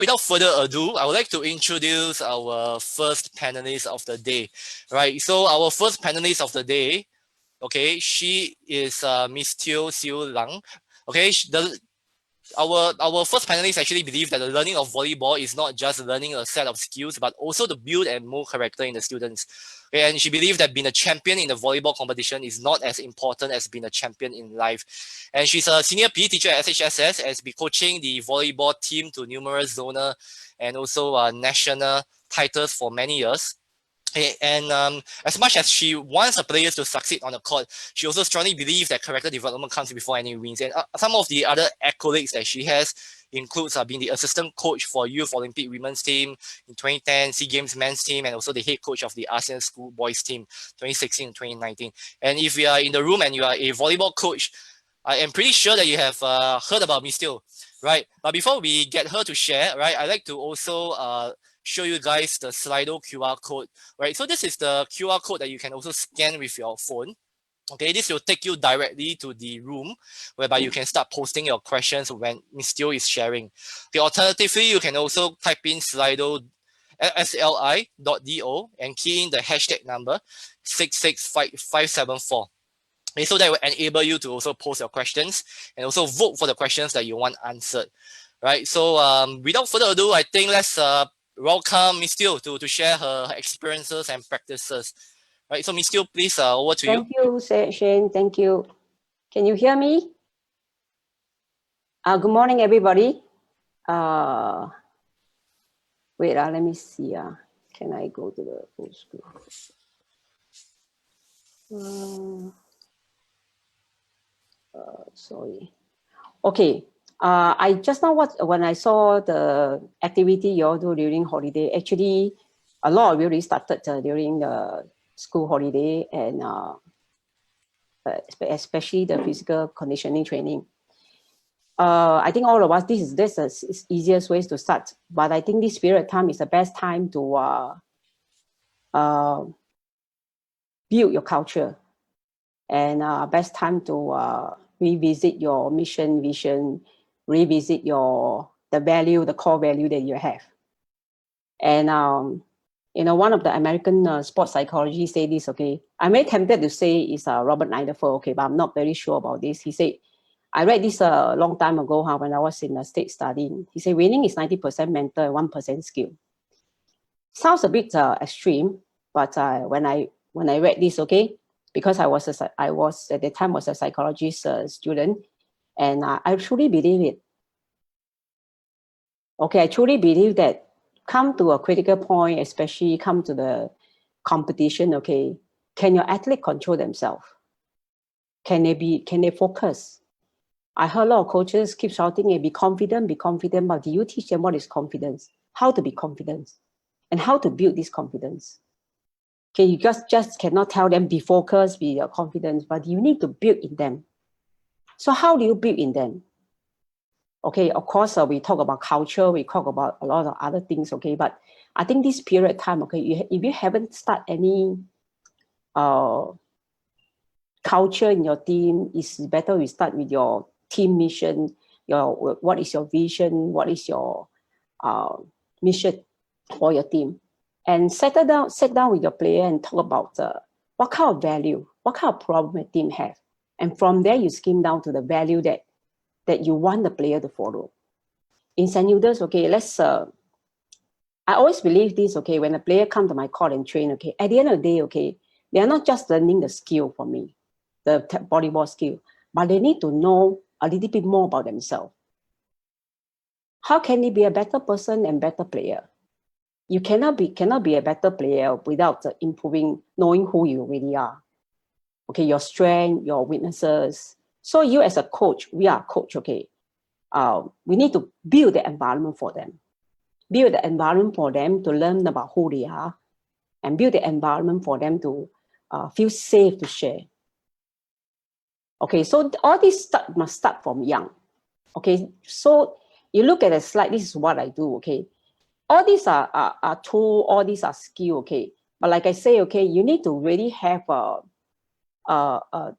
without further ado, I would like to introduce our first panelist of the day, right? So our first panelist of the day, okay, she is Miss Teo Siu Lang. Okay, our first panelists actually believe that the learning of volleyball is not just learning a set of skills, but also to build and mold character in the students. Okay, and she believes that being a champion in the volleyball competition is not as important as being a champion in life. And she's a senior PE teacher at SHSS and has been coaching the volleyball team to numerous zonal and also national titles for many years. And as much as she wants her players to succeed on the court, she also strongly believes that character development comes before any wins. And some of the other accolades that she has includes being the assistant coach for Youth Olympic Women's Team in 2010, SEA Games Men's Team, and also the head coach of the ASEAN School Boys Team 2016 and 2019. And if you are in the room and you are a volleyball coach, I am pretty sure that you have heard about Miss Teo, right? But before we get her to share, right, I'd like to also show you guys the Slido QR code, right? So this is the QR code that you can also scan with your phone. Okay, this will take you directly to the room whereby you can start posting your questions when Ms. Teo is sharing. Okay, alternatively, you can also type in Slido sli.do and key in the hashtag number 66574. Okay, so that will enable you to also post your questions and also vote for the questions that you want answered. Right, so without further ado, I think let's welcome Ms. Teo to share her experiences and practices. Right, so Ms. Teo, please, over to you. Thank you, Shane. Thank you. Can you hear me? Good morning, everybody. Wait, let me see. Can I go to the full screen? Sorry. Okay. I just now when I saw the activity you all do during holiday, actually a lot of you really started during the school holiday and especially the physical conditioning training. I think all of us, this is the easiest ways to start, but I think this period of time is the best time to build your culture and best time to revisit your mission, vision, revisit the core value that you have. And you know, one of the American sports psychologists say this, okay, I'm very tempted to say it's Robert Niederfer, okay, but I'm not very sure about this. He said, I read this a long time ago when I was in a state studying. He said, winning is 90% mental and 1% skill. Sounds a bit extreme, but when I read this, okay, because I was at the time was a psychologist student, and I truly believe it. Okay, I truly believe that come to a critical point, especially come to the competition, okay, can your athlete control themselves? Can they focus? I heard a lot of coaches keep shouting, hey, be confident, but do you teach them what is confidence? How to be confident? And how to build this confidence? Okay, you just cannot tell them be focused, be confident, but you need to build in them. So how do you build in them? Okay, of course, we talk about culture, we talk about a lot of other things, okay, but I think this period of time, okay, if you haven't started any culture in your team, it's better you start with your team mission, what is your vision, what is your mission for your team, and sit down with your player and talk about what kind of value, what kind of problem a team have, and from there you skim down to the value that you want the player to follow. In St. Hilda's, okay, I always believe this, okay, when a player come to my court and train, okay, at the end of the day, okay, they are not just learning the skill for me, the volleyball skill, but they need to know a little bit more about themselves. How can they be a better person and better player? You cannot be a better player without knowing who you really are. Okay, your strength, your weaknesses. So you as a coach, we are a coach, okay. We need to build the environment for them. Build the environment for them to learn about who they are and build the environment for them to feel safe to share. Okay, so all this must start from young. Okay, so you look at the slide, this is what I do, okay. All these are tools, all these are skills, okay. But like I say, okay, you need to really have a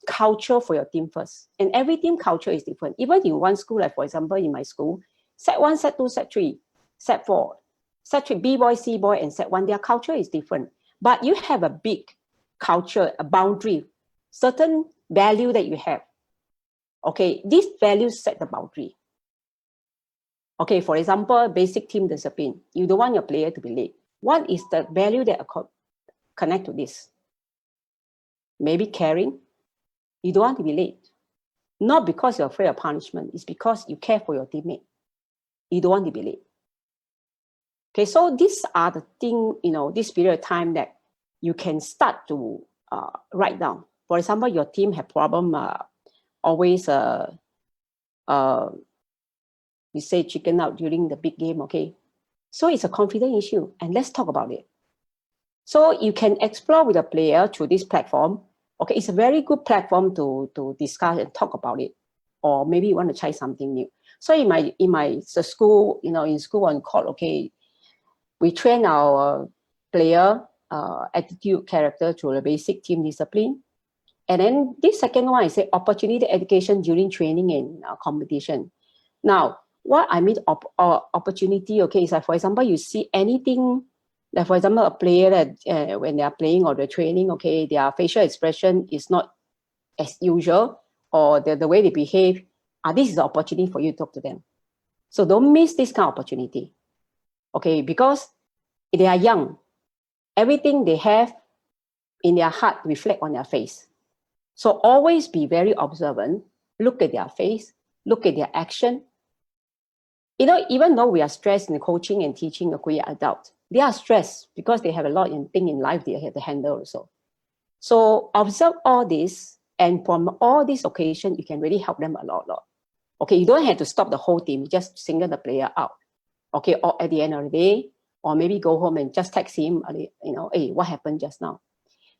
culture for your team first. And every team culture is different. Even in one school, like for example, in my school, set 1, set 2, set 3. set 4, set 3, B boy, C boy, and set 1, their culture is different. But you have a big culture, a boundary, certain value that you have. Okay, these values set the boundary. Okay, for example, basic team discipline. You don't want your player to be late. What is the value that connect to this? Maybe caring. You don't want to be late. Not because you're afraid of punishment. It's because you care for your teammate. You don't want to be late. Okay, so these are the things, this period of time that you can start to write down. For example, your team have problem always, we say chicken out during the big game, okay? So it's a confidence issue, and let's talk about it. So you can explore with a player through this platform. Okay, it's a very good platform to discuss and talk about it. Or maybe you want to try something new. So in my school, in school on court, okay, we train our player attitude, character through the basic team discipline. And then this second one, I say opportunity education during training and competition. Now, what I mean opportunity, okay, is like, for example, you see anything, like for example, a player that when they are playing or they're training, okay, their facial expression is not as usual, or the way they behave, this is the opportunity for you to talk to them. So don't miss this kind of opportunity, okay, because they are young. Everything they have in their heart reflect on their face. So always be very observant, look at their face, look at their action. Even though we are stressed in coaching and teaching a career adult, they are stressed because they have a lot of things in life they have to handle also. So observe all this, and from all these occasions, you can really help them a lot. Okay, you don't have to stop the whole team, just single the player out. Okay, or at the end of the day, or maybe go home and just text him, hey, what happened just now?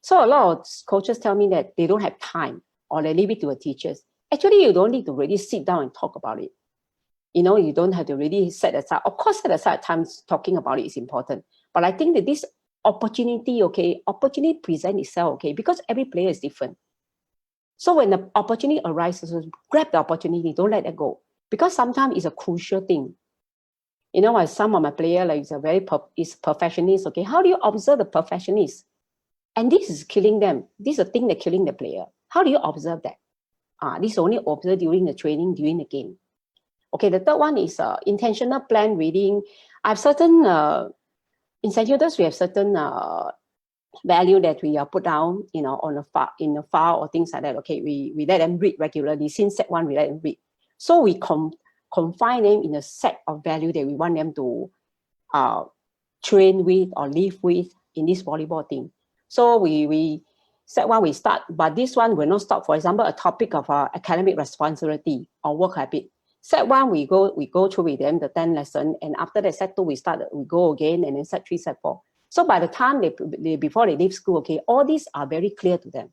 So a lot of coaches tell me that they don't have time, or they leave it to the teachers. Actually, you don't need to really sit down and talk about it. You don't have to really set aside. Of course, set aside times talking about it is important. But I think that this opportunity present itself, okay, because every player is different. So when the opportunity arises, grab the opportunity, don't let it go. Because sometimes it's a crucial thing. As some of my players, like, is perfectionist, okay, how do you observe the perfectionist? And this is killing them. This is a thing that's killing the player. How do you observe that? This is only observed during the training, during the game. Okay, the third one is intentional plan reading. I have certain, in St. Hilda's, we have certain value that we put down, on a file or things like that. Okay, we let them read regularly. Since set 1, we let them read. So we confine them in a set of value that we want them to train with or live with in this volleyball thing. So we set 1, we start, but this one will not stop. For example, a topic of academic responsibility or work habit. Set 1, we go through with them the 10 lesson, and after that set 2, we go again, and then set 3, set 4. So by the time before they leave school, okay, all these are very clear to them.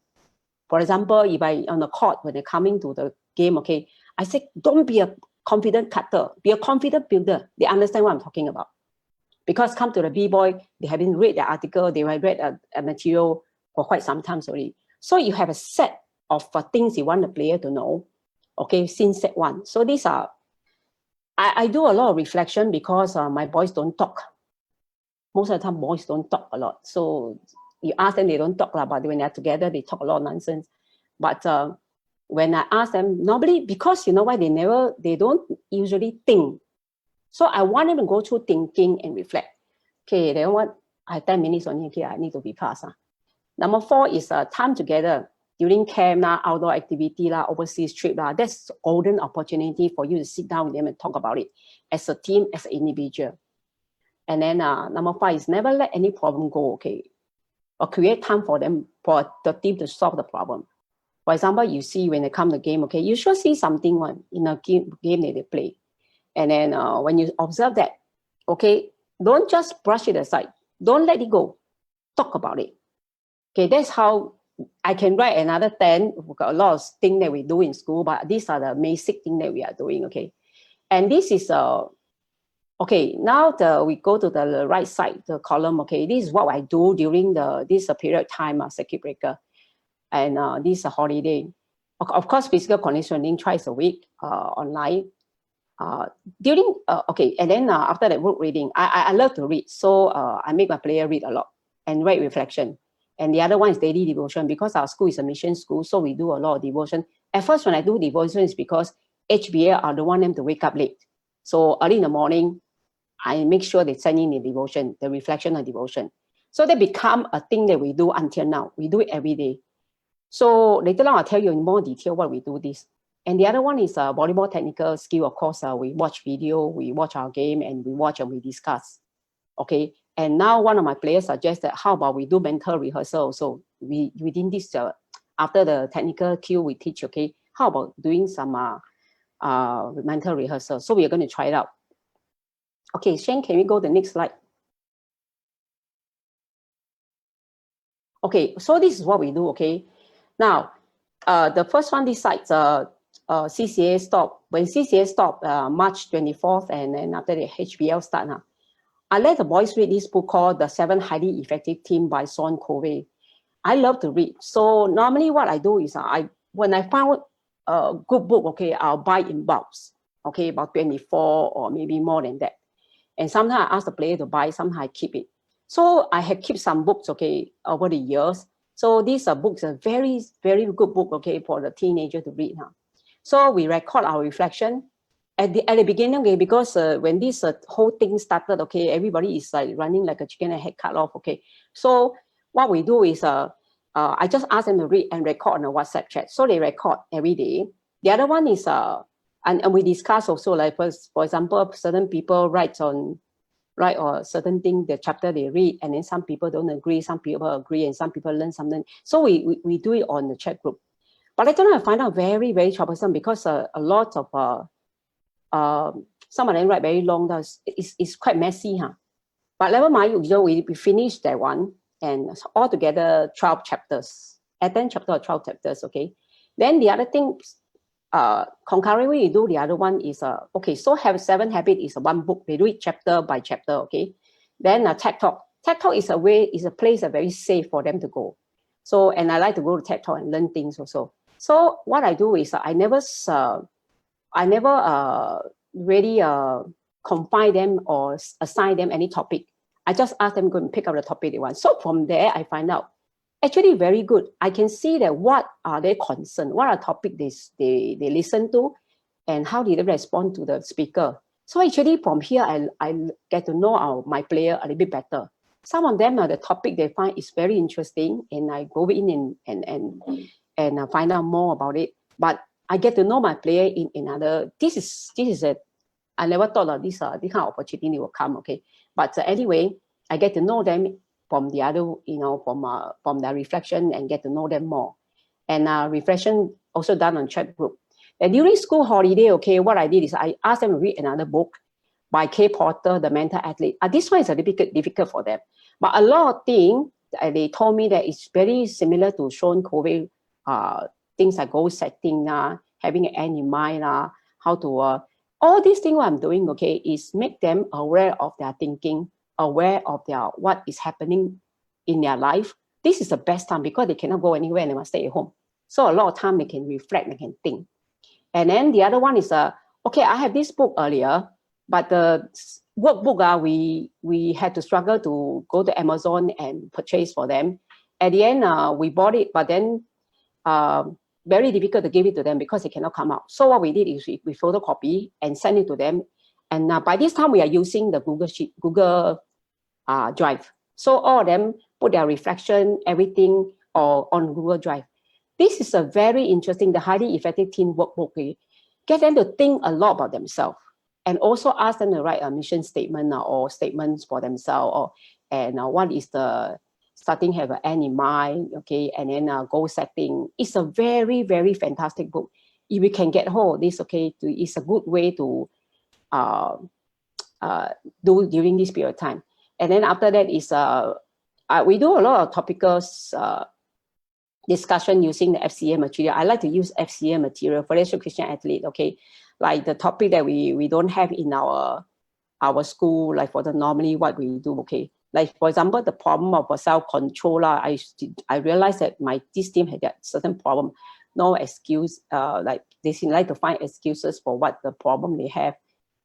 For example, if on the court, when they're coming to the game, okay, I say, don't be a confident cutter, be a confident builder. They understand what I'm talking about. Because come to the B-boy, they haven't read the article, they have read a material for quite some time already. So you have a set of things you want the player to know, okay, since set 1. So these are, I do a lot of reflection because my boys don't talk. Most of the time, boys don't talk a lot. So you ask them, they don't talk, but when they're together, they talk a lot of nonsense. But when I ask them, normally, because you know why, they don't usually think. So I want them to go through thinking and reflect. Okay, then what? I have 10 minutes only. Okay, I need to be fast. Number 4 is time together during camp, outdoor activity, overseas trip. That's golden opportunity for you to sit down with them and talk about it as a team, as an individual. And then number 5 is never let any problem go, okay? Or create time for them, for the team to solve the problem. For example, you see when they come to the game, okay, you should see something in a game that they play. And then when you observe that, okay, don't just brush it aside. Don't let it go. Talk about it. Okay, that's how I can write another 10. We've got a lot of things that we do in school, but these are the basic things that we are doing, okay? And this is, okay, now we go to the right side, the column, okay? This is what I do during this period of time, circuit breaker. And this is a holiday. Of course, physical conditioning twice a week online. during okay, and then after that book reading, I love to read, so I make my player read a lot and write reflection. And the other one is daily devotion, because our school is a mission school, so we do a lot of devotion. At first, when I do devotion, it's because HBA are the one them to wake up late. So early in the morning, I make sure they send in the devotion, the reflection and devotion. So they become a thing that we do until now. We do it every day. So later on, I'll tell you in more detail what we do this. And the other one is volleyball technical skill. Of course, we watch video, we watch our game, and we watch and we discuss. Okay. And now one of my players suggested, how about we do mental rehearsal also? Within this, after the technical cue we teach, okay, how about doing some mental rehearsal? So we are going to try it out. Okay, Shane, can we go to the next slide? Okay, so this is what we do, okay? Now, the first one, this site, CCA stop. When CCA stop, March 24th, and then after the HBL start, I let the boys read this book called The 7 Highly Effective Team by Sean Covey. I love to read. So normally what I do is when I found a good book, okay, I'll buy in bulks, okay, about 24 or maybe more than that. And sometimes I ask the player to buy, sometimes I keep it. So I have kept some books, okay, over the years. So these are books, a very, very good book, okay, for the teenager to read. So we record our reflection at the beginning, okay, because when this whole thing started, okay, everybody is like running like a chicken and head cut off, okay. So what we do is I just ask them to read and record on a WhatsApp chat. So they record every day. The other one is and we discuss also, like for example, certain people write or certain thing, the chapter they read, and then some people don't agree, some people agree, and some people learn something. So we do it on the chat group. But later on, I find out very, very troublesome, because a lot of some of them write very long. It's quite messy, huh? But never mind, we finished that one, and altogether 12 chapters, 10 chapters or 12 chapters, okay? Then the other thing, concurrently we do the other one is, okay, so have 7 Habits is one book. They do it chapter by chapter, okay? Then TED Talk. TED Talk is a place that's very safe for them to go. So, and I like to go to TED Talk and learn things also. So what I do is I never really confine them or assign them any topic. I just ask them to go and pick up the topic they want. So from there, I find out actually very good. I can see that what are their concerns, what are topics they listen to, and how did they respond to the speaker. So actually from here, I get to know my player a little bit better. Some of them are the topic they find is very interesting, and I go in and find out more about it. But I get to know my player in another. This is I never thought of this kind of opportunity will come. Okay, but anyway, I get to know them from the other, from their reflection, and get to know them more. And reflection also done on chat group. And during school holiday, okay, what I did is I asked them to read another book by Kay Porter, The Mental Athlete. This one is a little bit difficult for them, but a lot of things they told me that it's very similar to Sean Covey. Things like goal setting, having an end in mind, how to all these things what I'm doing, okay, is make them aware of their thinking, aware of what is happening in their life. This is the best time, because they cannot go anywhere and they must stay at home. So a lot of time they can reflect, they can think. And then the other one is okay, I have this book earlier, but the workbook we had to struggle to go to Amazon and purchase for them. At the end, we bought it, but then very difficult to give it to them because they cannot come out. So what we did is we photocopy and send it to them. And by this time, we are using the Google Drive. So all of them put their reflection, everything, on Google Drive. This is a very interesting, the highly effective team workbook. Okay? Get them to think a lot about themselves, and also ask them to write a mission statement or statements for themselves, and what is the starting have an end in mind, okay, and then goal setting. It's a very, very fantastic book. If we can get hold of this, okay, it's a good way to do during this period of time. And then after that is we do a lot of topical discussion using the FCA material. I like to use FCA material, Financial Christian Athlete, okay, like the topic that we don't have in our school, like for the normally what we do, okay. Like for example, the problem of self-control, I realized that this team had that certain problem, no excuse, like they seem like to find excuses for what the problem they have.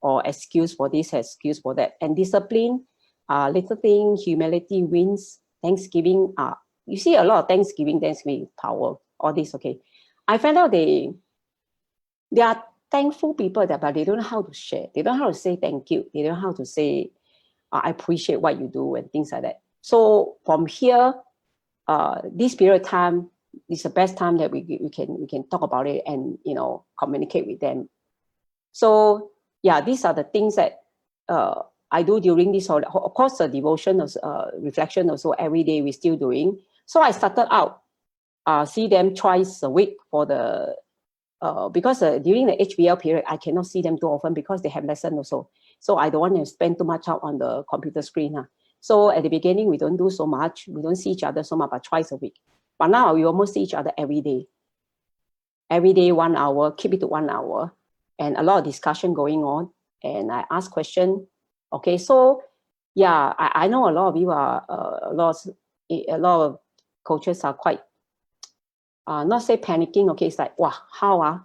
or excuse for this, excuse for that. And discipline, little thing, humility wins, Thanksgiving. You see a lot of Thanksgiving power, all this, okay. I find out they are thankful people, but they don't know how to share. They don't know how to say thank you. They don't know how to say, I appreciate what you do and things like that. So from here, this period of time is the best time that we can talk about it and, you know, communicate with them. So yeah, these are the things that I do during this holiday. Of course, the devotion, reflection also every day we're still doing. So I started out see them twice a week for the because during the HBL period, I cannot see them too often because they have lesson also. So I don't want to spend too much out on the computer screen. So at the beginning, we don't do so much. We don't see each other so much, but twice a week. But now we almost see each other every day. Every day, 1 hour, keep it to 1 hour. And a lot of discussion going on. And I ask question. Okay, so yeah, I know a lot of you are, a lot of coaches are quite, not say panicking, okay, it's like, wow, how?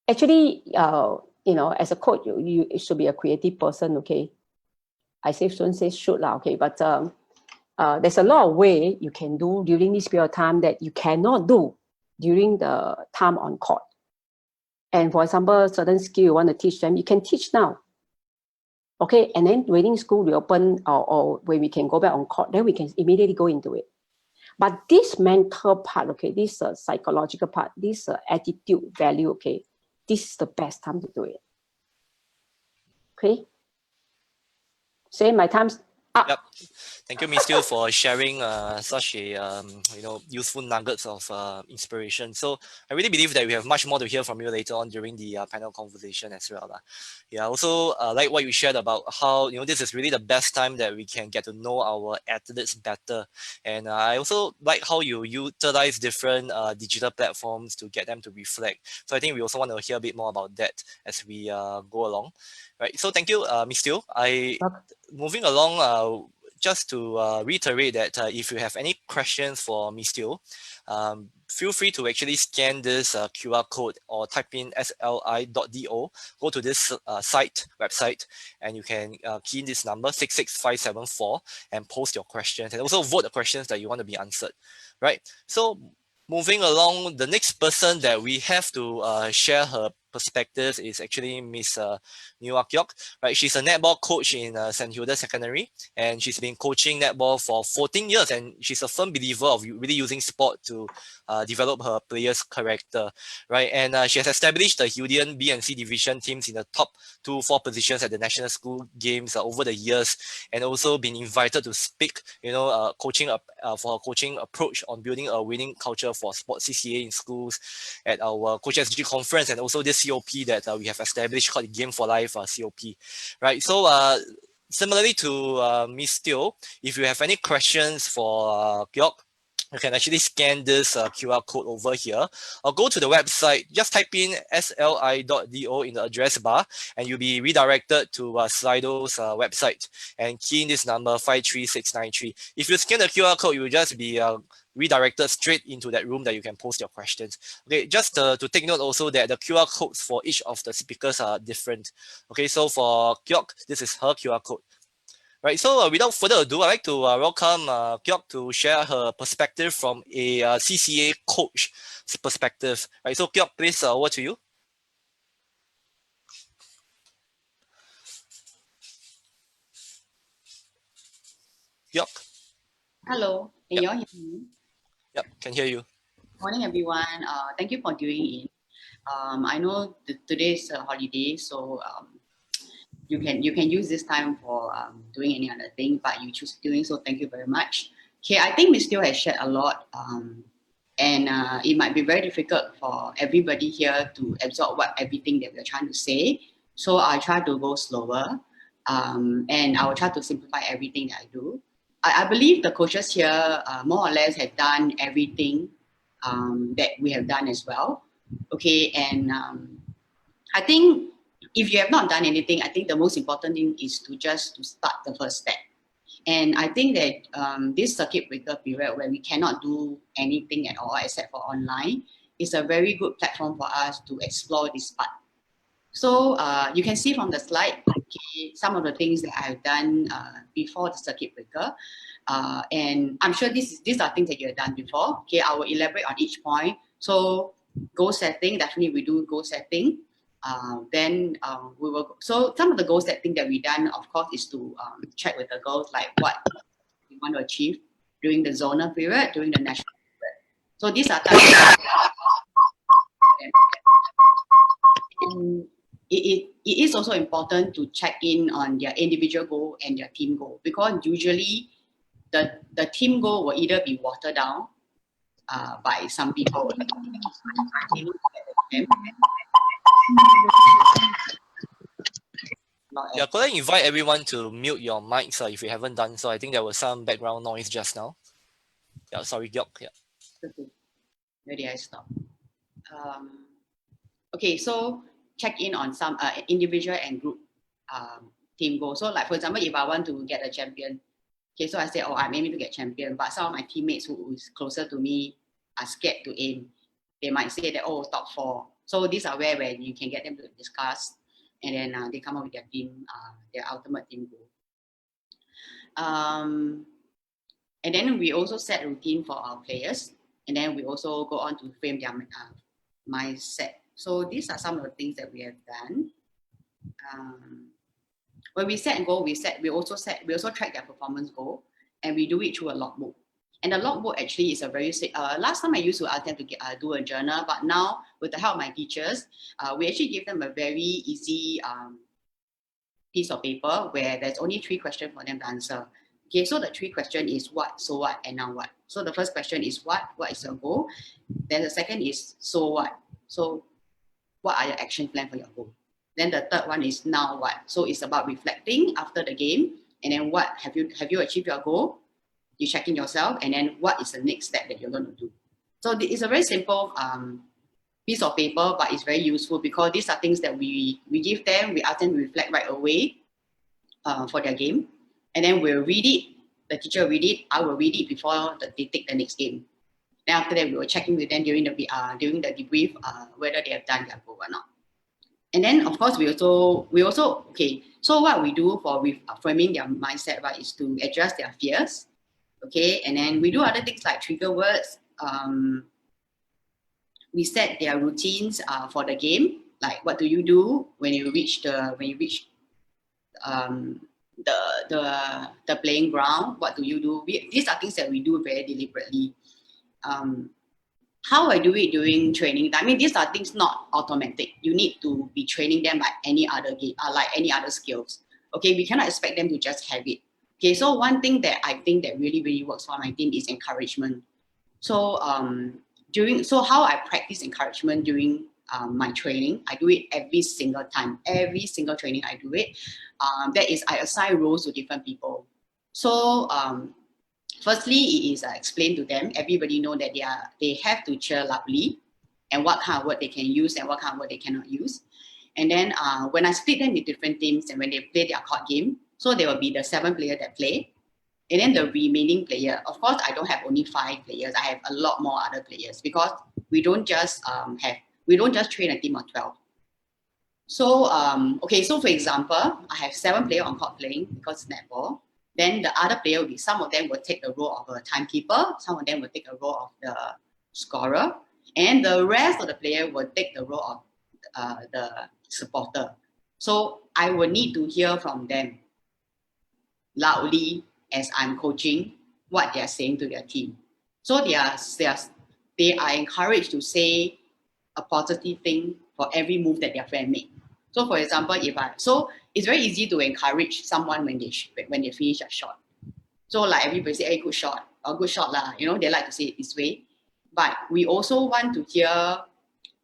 Actually, you know, as a coach, you should be a creative person, okay? I shouldn't say should lah, okay, but there's a lot of way you can do during this period of time that you cannot do during the time on court. And for example, certain skill you want to teach them, you can teach now. Okay, and then waiting school reopen or when we can go back on court, then we can immediately go into it. But this mental part, okay, this psychological part, this attitude value, okay, this is the best time to do it. Okay. Say my time's up. Yep. Thank you, Miss Teo, for sharing such a useful nuggets of inspiration. So I really believe that we have much more to hear from you later on during the panel conversation as well. Yeah. Also, like what you shared about how this is really the best time that we can get to know our athletes better, and I also like how you utilize different digital platforms to get them to reflect. So I think we also want to hear a bit more about that as we go along. Right. So thank you, Miss Teo. Moving along, just to reiterate that if you have any questions for Miss Teo, feel free to actually scan this QR code or type in sli.do, go to this website, and you can key in this number 66574 and post your questions, and also vote the questions that you want to be answered, right? So moving along, the next person that we have to share her perspectives is actually Miss Nua Kyok, right? She's a netball coach in St. Hilda Secondary, and she's been coaching netball for 14 years, and she's a firm believer of really using sport to develop her players' character, right? And she has established the Hildian B and C division teams in the top 2-4 positions at the National School Games over the years, and also been invited to speak, coaching for her coaching approach on building a winning culture for sports CCA in schools at our CoachSG conference, and also this COP that we have established called the Game for Life COP, right? So similarly to Miss Teo, if you have any questions for Kyok, you can actually scan this QR code over here, or go to the website, just type in sli.do in the address bar, and you'll be redirected to Slido's website, and key in this number 53693. If you scan the QR code, you will just be redirected straight into that room that you can post your questions. Okay, just to take note also that the QR codes for each of the speakers are different. Okay, so for Kyok, this is her QR code. Right, so without further ado, I'd like to welcome Kyok to share her perspective from a CCA coach perspective. Right, so Kyok, please, over to you. Kyok. Hello, can you all hear me? Yep, can hear you. Morning, everyone. Thank you for tuning in. I know today's a holiday, so you can use this time for doing any other thing, but you choose doing so. Thank you very much. Okay, I think Ms. Teo has shared a lot, and it might be very difficult for everybody here to absorb everything that we're trying to say. So I'll try to go slower, and I will try to simplify everything that I do. I believe the coaches here more or less have done everything that we have done as well. Okay, and I think if you have not done anything, I think the most important thing is to start the first step. And I think that this circuit breaker period where we cannot do anything at all except for online is a very good platform for us to explore this part. So you can see from the slide, okay, some of the things that I've done before the circuit breaker. And I'm sure these are things that you have done before. Okay, I will elaborate on each point. So goal setting, definitely we do goal setting. Then we will, so some of the goal setting that we done, of course, is to check with the girls like what we want to achieve during the zonal period, during the national period. So these are times. And it is also important to check in on their individual goal and their team goal, because usually the team goal will either be watered down by some people. Yeah, could I invite everyone to mute your mics if you haven't done so? I think there was some background noise just now. Yeah, sorry, Gyok. Yeah. Okay. Where did I stop? Okay, so check in on some individual and group team goals. So like for example, if I want to get a champion, okay, so I say, oh, I'm aiming to get champion, but some of my teammates who is closer to me are scared to aim. They might say that, oh, top 4. So these are where you can get them to discuss, and then they come up with their team, their ultimate team goal. And then we also set a routine for our players, and then we also go on to frame their mindset. So these are some of the things that we have done. When we set a goal, we also track their performance goal, and we do it through a logbook. And the logbook actually is a very last time I used to ask them to do a journal, but now with the help of my teachers, we actually give them a very easy piece of paper where there's only 3 questions for them to answer. Okay, so the 3 questions is what, so what, and now what. So the first question is what is your goal? Then the second is so what. So what are your action plan for your goal? Then the third one is now what. So it's about reflecting after the game, and then what have you achieved your goal? You checking yourself, and then what is the next step that you're going to do? So it's a very simple piece of paper, but it's very useful because these are things that we give them. We ask them to reflect right away for their game, and then we'll read it. The teacher will read it. I will read it before they take the next game. Then after that, we will check in with them during the debrief whether they have done their goal or not. And then of course we also okay. So what we do for framing their mindset, right, is to address their fears. Okay, and then we do other things like trigger words. We set their routines for the game. Like what do you do when you reach the playing ground? What do you do? These are things that we do very deliberately. How I do it during training, I mean, these are things not automatic. You need to be training them like any other game, like any other skills. Okay, we cannot expect them to just have it. Okay, so one thing that I think that really, really works for my team is encouragement. So how I practice encouragement during my training, I do it every single time. Every single training I do it. That is, I assign roles to different people. So firstly, it is explained to them. Everybody know that they have to cheer loudly, and what kind of word they can use and what kind of word they cannot use. And then when I split them in different teams and when they play their court game, so there will be the 7 players that play, and then the remaining player. Of course, I don't have only 5 players. I have a lot more other players because we don't just train a team of 12. So okay, so for example, I have 7 players on court playing because it's netball. Then the other player will be, some of them will take the role of a timekeeper, some of them will take a role of the scorer, and the rest of the player will take the role of the supporter. So I will need to hear from them loudly as I'm coaching what they are saying to their team. So they are encouraged to say a positive thing for every move that their friend make. So for example, so it's very easy to encourage someone when they finish a shot. So like everybody say, hey, good shot, or good shot lah. You know, they like to say it this way. But we also want to hear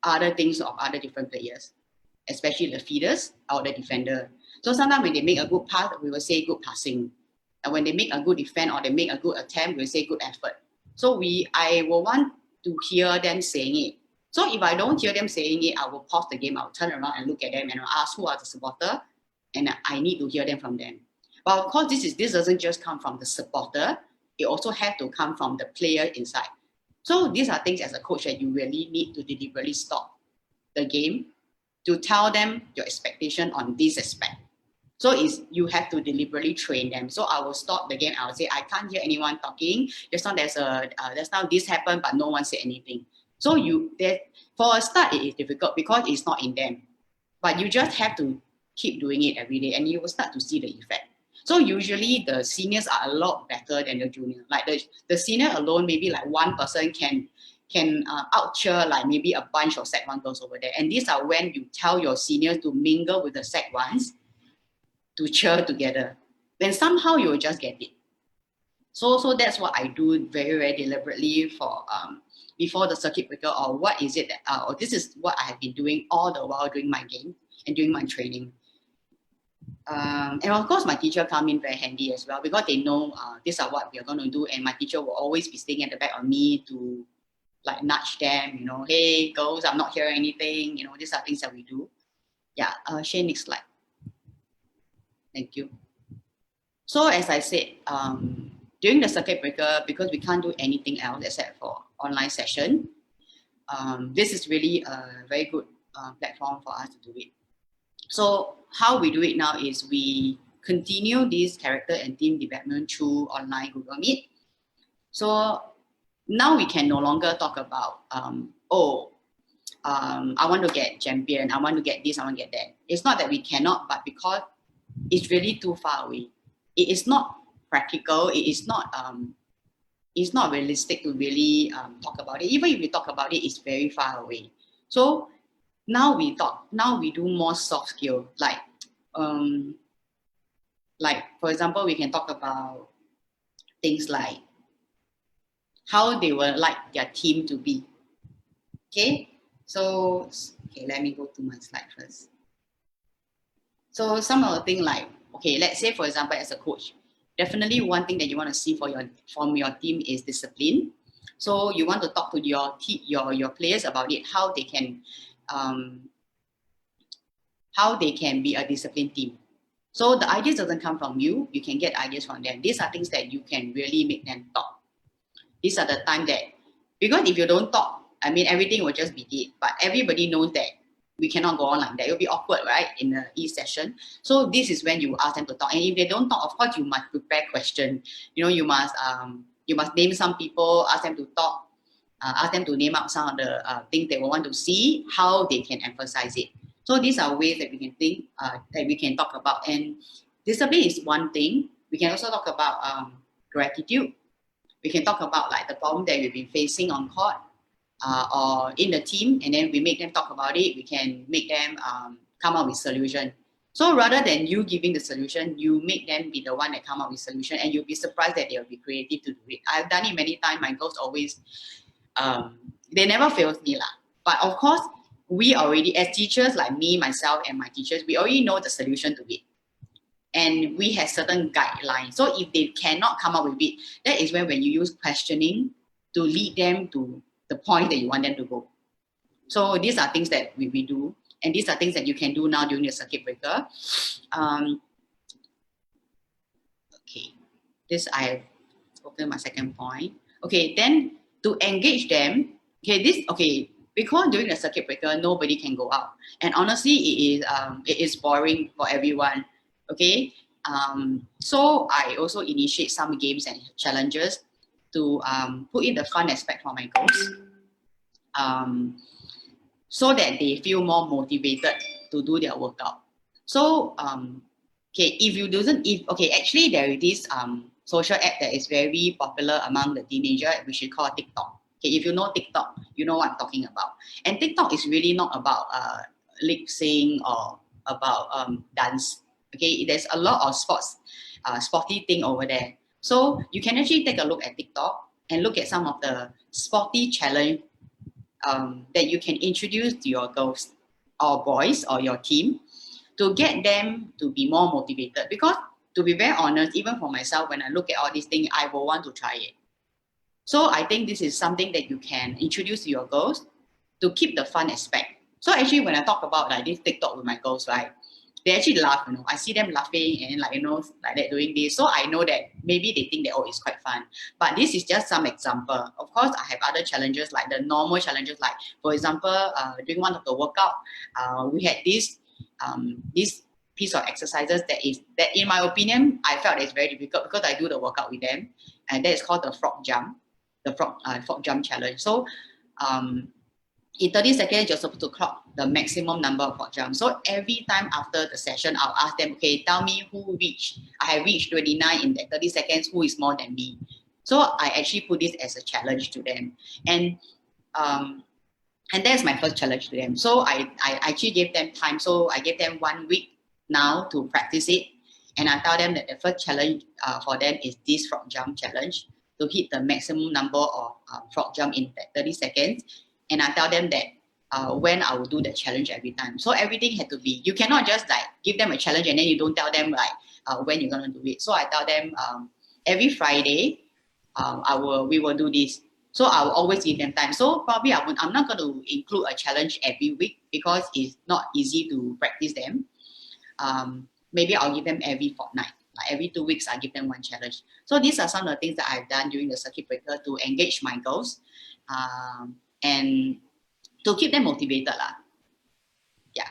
other things of other different players, especially the feeders or the defender. So sometimes when they make a good pass, we will say good passing. And when they make a good defense or they make a good attempt, we'll say good effort. So I will want to hear them saying it. So if I don't hear them saying it, I will pause the game. I'll turn around and look at them and I'll ask who are the supporter, and I need to hear them from them. But of course, this doesn't just come from the supporter. It also has to come from the player inside. So these are things as a coach that you really need to deliberately stop the game to tell them your expectation on this aspect. So you have to deliberately train them. So I will stop the game. I will say, I can't hear anyone talking. Just now just now this happened, but no one said anything. So for a start, it is difficult because it's not in them. But you just have to keep doing it every day, and you will start to see the effect. So usually the seniors are a lot better than the junior. Like the senior alone, maybe like one person can out-cheer like maybe a bunch of Sec 1 girls over there. And these are when you tell your seniors to mingle with the Sec 1s to cheer together. Then somehow you will just get it. So that's what I do very, very deliberately for before the circuit breaker, or what is it that, or this is what I have been doing all the while during my game and during my training. And of course, my teacher come in very handy as well, because they know these are what we are going to do, and my teacher will always be staying at the back of me to like nudge them, you know, hey girls, I'm not hearing anything, you know, these are things that we do. Yeah, Shane, next slide. Thank you. So as I said, during the circuit breaker, because we can't do anything else except for online session, this is really a very good platform for us to do it. So how we do it now is we continue this character and team development through online Google Meet. So now we can no longer talk about, I want to get champion, I want to get this, I want to get that. It's not that we cannot, but because it's really too far away. It is not practical. It is not it's not realistic to really talk about it. Even if we talk about it, it's very far away. So now we do more soft skill, like for example, we can talk about things like how they would like their team to be. Okay, so let me go to my slide first. So some of the things like, okay, let's say for example, as a coach, definitely one thing that you want to see from your team is discipline. So you want to talk to your players about it, how they can be a disciplined team. So the ideas doesn't come from you. You can get ideas from them. These are things that you can really make them talk. These are the time that, because if you don't talk, I mean, everything will just be dead. But everybody knows that we cannot go on like that. It will be awkward, right, in the e-session. So this is when you ask them to talk. And if they don't talk, of course, you must prepare questions. You know, you must name some people, ask them to talk, ask them to name up some of the things they will want to see, how they can emphasize it. So these are ways that we can think, that we can talk about. And discipline is one thing. We can also talk about gratitude. We can talk about like the problem that we've been facing on court or in the team, and then we make them talk about it. We can make them come up with solution. So rather than you giving the solution, you make them be the one that come up with solution, and you'll be surprised that they'll be creative to do it. I've done it many times. My girls always, they never fails me lah. But of course, we already, as teachers like me, myself, and my teachers, we already know the solution to it. And we have certain guidelines. So if they cannot come up with it, that is when you use questioning to lead them to the point that you want them to go. So these are things that we do. And these are things that you can do now during the circuit breaker. Okay, this I've spoken my second point. Okay, then to engage them, because during the circuit breaker, nobody can go out. And honestly, it is boring for everyone. Okay, so I also initiate some games and challenges to put in the fun aspect for my girls, so that they feel more motivated to do their workout. So actually there is this social app that is very popular among the teenagers, which is called TikTok. Okay, if you know TikTok, you know what I'm talking about. And TikTok is really not about lip sync or about dance. Okay, there's a lot of sporty thing over there. So you can actually take a look at TikTok and look at some of the sporty challenge that you can introduce to your girls or boys or your team to get them to be more motivated. Because to be very honest, even for myself, when I look at all these things, I will want to try it. So I think this is something that you can introduce to your girls to keep the fun aspect. So actually, when I talk about like this TikTok with my girls, right, they actually laugh. I see them laughing and like that doing this. So I know that maybe they think that, oh, it's quite fun. But this is just some example. Of course, I have other challenges, like the normal challenges, like, for example, during one of the workout, we had this piece of exercises that in my opinion, I felt it's very difficult because I do the workout with them, and that is called the frog jump, the frog jump challenge. So in 30 seconds, you're supposed to clock the maximum number of frog jumps. So every time after the session, I'll ask them, okay, tell me who reached. I have reached 29 in that 30 seconds. Who is more than me? So I actually put this as a challenge to them. And that's my first challenge to them. So I actually gave them time. So I gave them 1 week now to practice it. And I tell them that the first challenge for them is this frog jump challenge, to hit the maximum number of frog jump in that 30 seconds. And I tell them that when I will do the challenge every time. So everything had to be, you cannot just like give them a challenge and then you don't tell them like when you're going to do it. So I tell them every Friday, we will do this. So I will always give them time. So probably I'm not going to include a challenge every week because it's not easy to practice them. Maybe I'll give them every fortnight. Like every 2 weeks, I give them one challenge. So these are some of the things that I've done during the circuit breaker to engage my girls. And to keep them motivated. Yeah.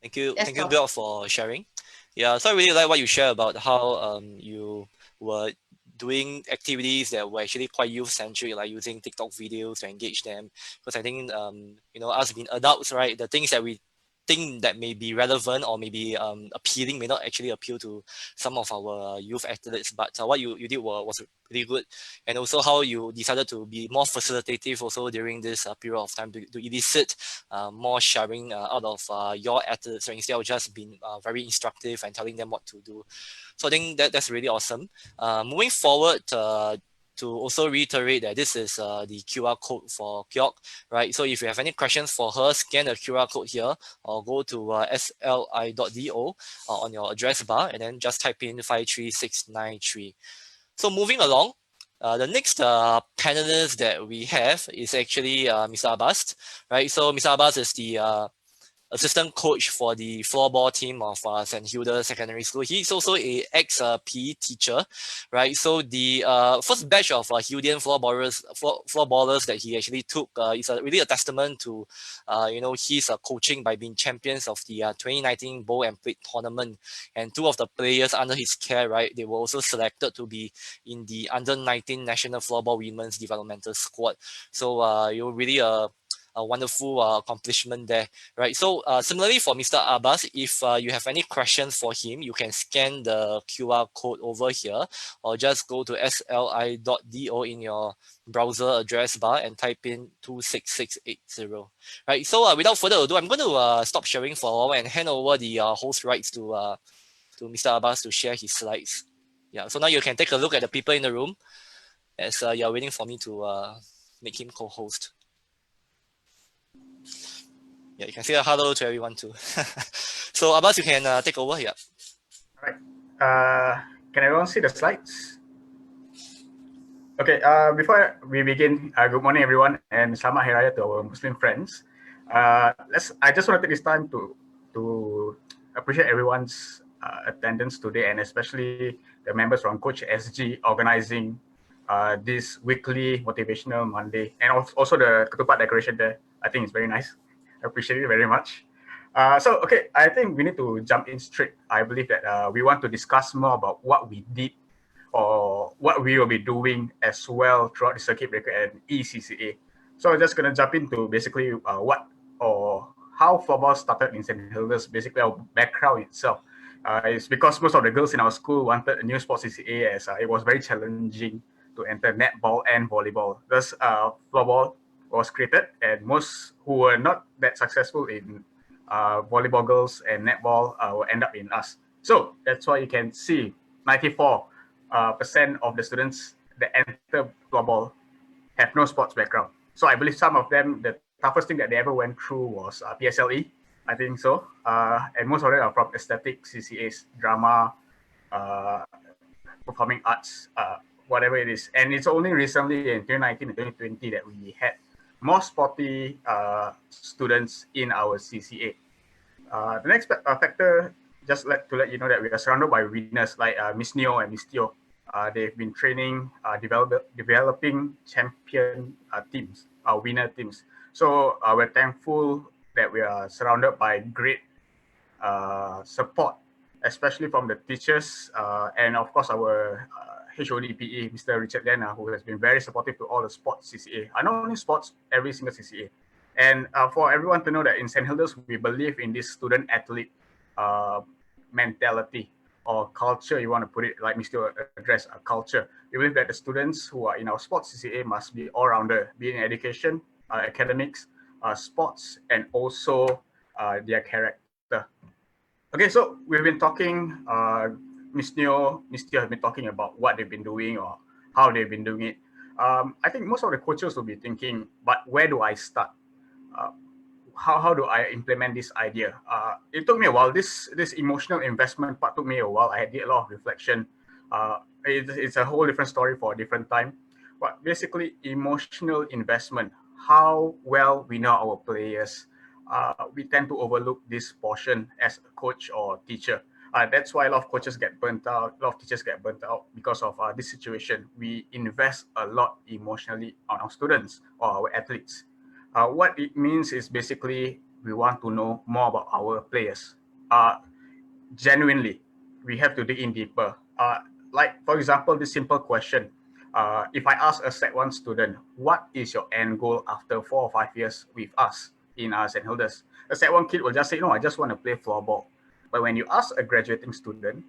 Thank you. That's Thank you, all. Bill, for sharing. Yeah, so I really like what you share about how you were doing activities that were actually quite youth-centric, like using TikTok videos to engage them. Because I think, us being adults, right, the things that we think that may be relevant or maybe appealing may not actually appeal to some of our youth athletes. But what you did was really good. And also how you decided to be more facilitative also during this period of time to elicit more sharing out of your athletes, so instead of just being very instructive and telling them what to do. So I think that's really awesome. Moving forward, to also reiterate that this is the QR code for Kyok, right? So if you have any questions for her, scan the QR code here or go to sli.do on your address bar and then just type in 53693. So moving along, the next panelist that we have is actually Mr. Abbas, right? So Mr. Abbas is the assistant coach for the floorball team of St. Hilda Secondary School. He's also a ex-PE teacher, right? So the first batch of Hildian floorballers that he actually took is really a testament to, his coaching by being champions of the 2019 Bowl and Plate tournament. And two of the players under his care, right, they were also selected to be in the under-19 National Floorball Women's Developmental Squad. So you're really a wonderful accomplishment there, right? So similarly for Mr. Abbas, if you have any questions for him, you can scan the QR code over here or just go to sli.do in your browser address bar and type in 26680, right? So without further ado, I'm going to stop sharing for a while and hand over the host rights to Mr. Abbas to share his slides. Yeah, so now you can take a look at the people in the room as you're waiting for me to make him co-host. Yeah, you can say a hello to everyone too. So Abbas, you can take over. Yeah. All right. Can everyone see the slides? Okay. Before we begin, good morning everyone, and Selamat Hari Raya to our Muslim friends. I just want to take this time to appreciate everyone's attendance today, and especially the members from CoachSG organizing this weekly Motivational Monday, and also the ketupat decoration there. I think it's very nice. I appreciate it very much. Okay, I think we need to jump in straight. I believe that we want to discuss more about what we did or what we will be doing as well throughout the circuit breaker and ECCA. So I'm just going to jump into basically what or how floorball started in St. Hilda's, basically our background itself. It's because most of the girls in our school wanted a new sports CCA as it was very challenging to enter netball and volleyball. Thus, floorball was created, and most who were not that successful in volleyball girls and netball will end up in us. So that's why you can see 94% of the students that enter floorball have no sports background. So I believe some of them, the toughest thing that they ever went through was PSLE. I think so. And most of them are from aesthetic, CCAs, drama, performing arts, whatever it is. And it's only recently in 2019 and 2020 that we had more sporty students in our CCA. The next factor, just to let you know that we are surrounded by winners like Miss Neo and Miss Teo. they've been training, developing champion teams, winner teams. So we're thankful that we are surrounded by great support, especially from the teachers and of course our HODPE, Mr. Richard Lena, who has been very supportive to all the sports CCA. Not only sports, every single CCA. And for everyone to know that in St. Hilda's, we believe in this student-athlete mentality or culture, you want to put it, like Mr. address a culture. We believe that the students who are in our sports CCA must be all-rounder, be in education, academics, sports, and also their character. Okay, so we've been talking, Ms. Teo has been talking about what they've been doing or how they've been doing it. I think most of the coaches will be thinking, but where do I start? How do I implement this idea? It took me a while. This emotional investment part took me a while. I did a lot of reflection. It's a whole different story for a different time. But basically, emotional investment, how well we know our players, we tend to overlook this portion as a coach or teacher. That's why a lot of coaches get burnt out, a lot of teachers get burnt out because of this situation. We invest a lot emotionally on our students or our athletes. What it means is basically we want to know more about our players. Genuinely, we have to dig in deeper. Like, for example, this simple question. If I ask a Sec 1 student, what is your end goal after 4 or 5 years with us in St. Hilda's? A Sec 1 kid will just say, no, I just want to play floorball. But when you ask a graduating student,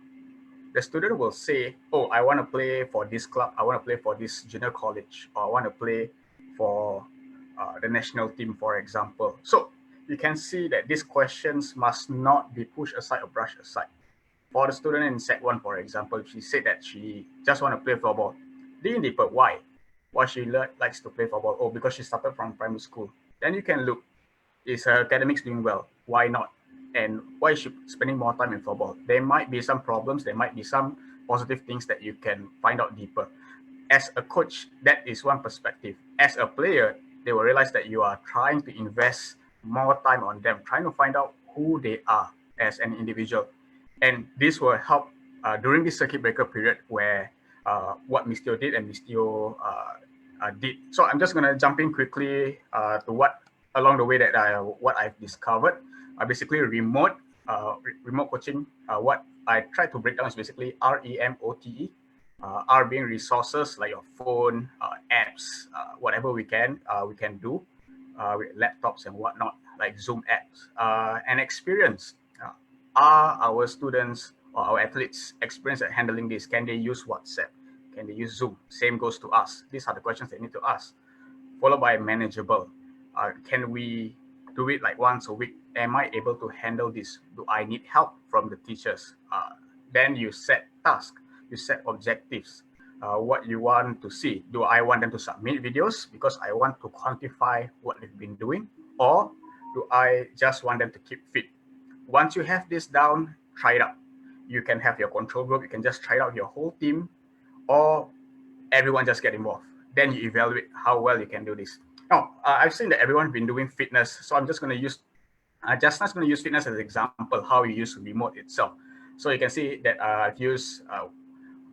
the student will say, oh, I want to play for this club, I want to play for this junior college, or I want to play for the national team, for example. So you can see that these questions must not be pushed aside or brushed aside. For the student in Sec 1, for example, she said that she just want to play football. Dig deeper, why? Why she likes to play football? Oh, because she started from primary school. Then you can look, is her academics doing well? Why not? And why is she spending more time in football? There might be some problems, there might be some positive things that you can find out deeper. As a coach, that is one perspective. As a player, they will realize that you are trying to invest more time on them, trying to find out who they are as an individual. And this will help during this circuit breaker period where what Ms. Teo did and Ms. Teo did. So I'm just going to jump in quickly to what along the way that what I've discovered. Basically, remote coaching. What I try to break down is basically REMOTE. R being resources like your phone, apps, whatever we can do with laptops and whatnot, like Zoom apps, and experience. Are our students or our athletes experienced at handling this? Can they use WhatsApp? Can they use Zoom? Same goes to us. These are the questions they need to ask. Followed by manageable. Can we do it like once a week? Am I able to handle this? Do I need help from the teachers? Then you set tasks, you set objectives. What you want to see. Do I want them to submit videos because I want to quantify what they've been doing? Or do I just want them to keep fit? Once you have this down, try it out. You can have your control group, you can just try it out your whole team, or everyone just get involved. Then you evaluate how well you can do this. Now, I've seen that everyone's been doing fitness, so I'm just going to use, Jasna's going to use fitness as an example, how you use remote itself. So you can see that I've used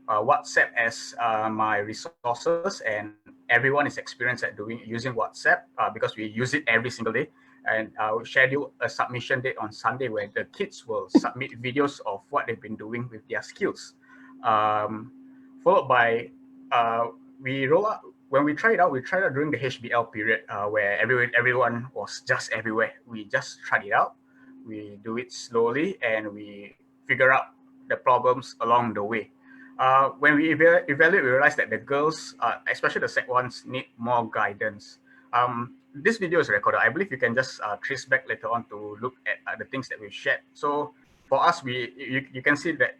WhatsApp as my resources, and everyone is experienced at using WhatsApp because we use it every single day. And I'll schedule a submission date on Sunday where the kids will submit videos of what they've been doing with their skills. Followed by we roll out. When we tried it out during the HBL period where everyone was just everywhere. We just tried it out. We do it slowly and we figure out the problems along the way. When we evaluate, we realize that the girls, especially the Sec 1s, need more guidance. This video is recorded. I believe you can just trace back later on to look at the things that we've shared. So for us, you can see that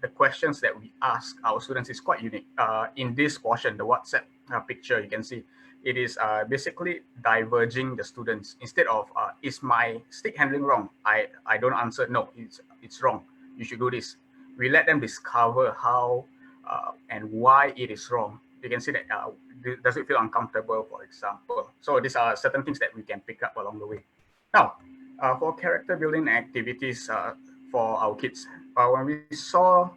the questions that we ask our students is quite unique. In this portion, the WhatsApp picture, you can see it is basically diverging the students. Instead of, is my stick handling wrong? I don't answer, no, it's wrong. You should do this. We let them discover how and why it is wrong. You can see that does it feel uncomfortable, for example. So these are certain things that we can pick up along the way. Now, for character building activities for our kids, when we saw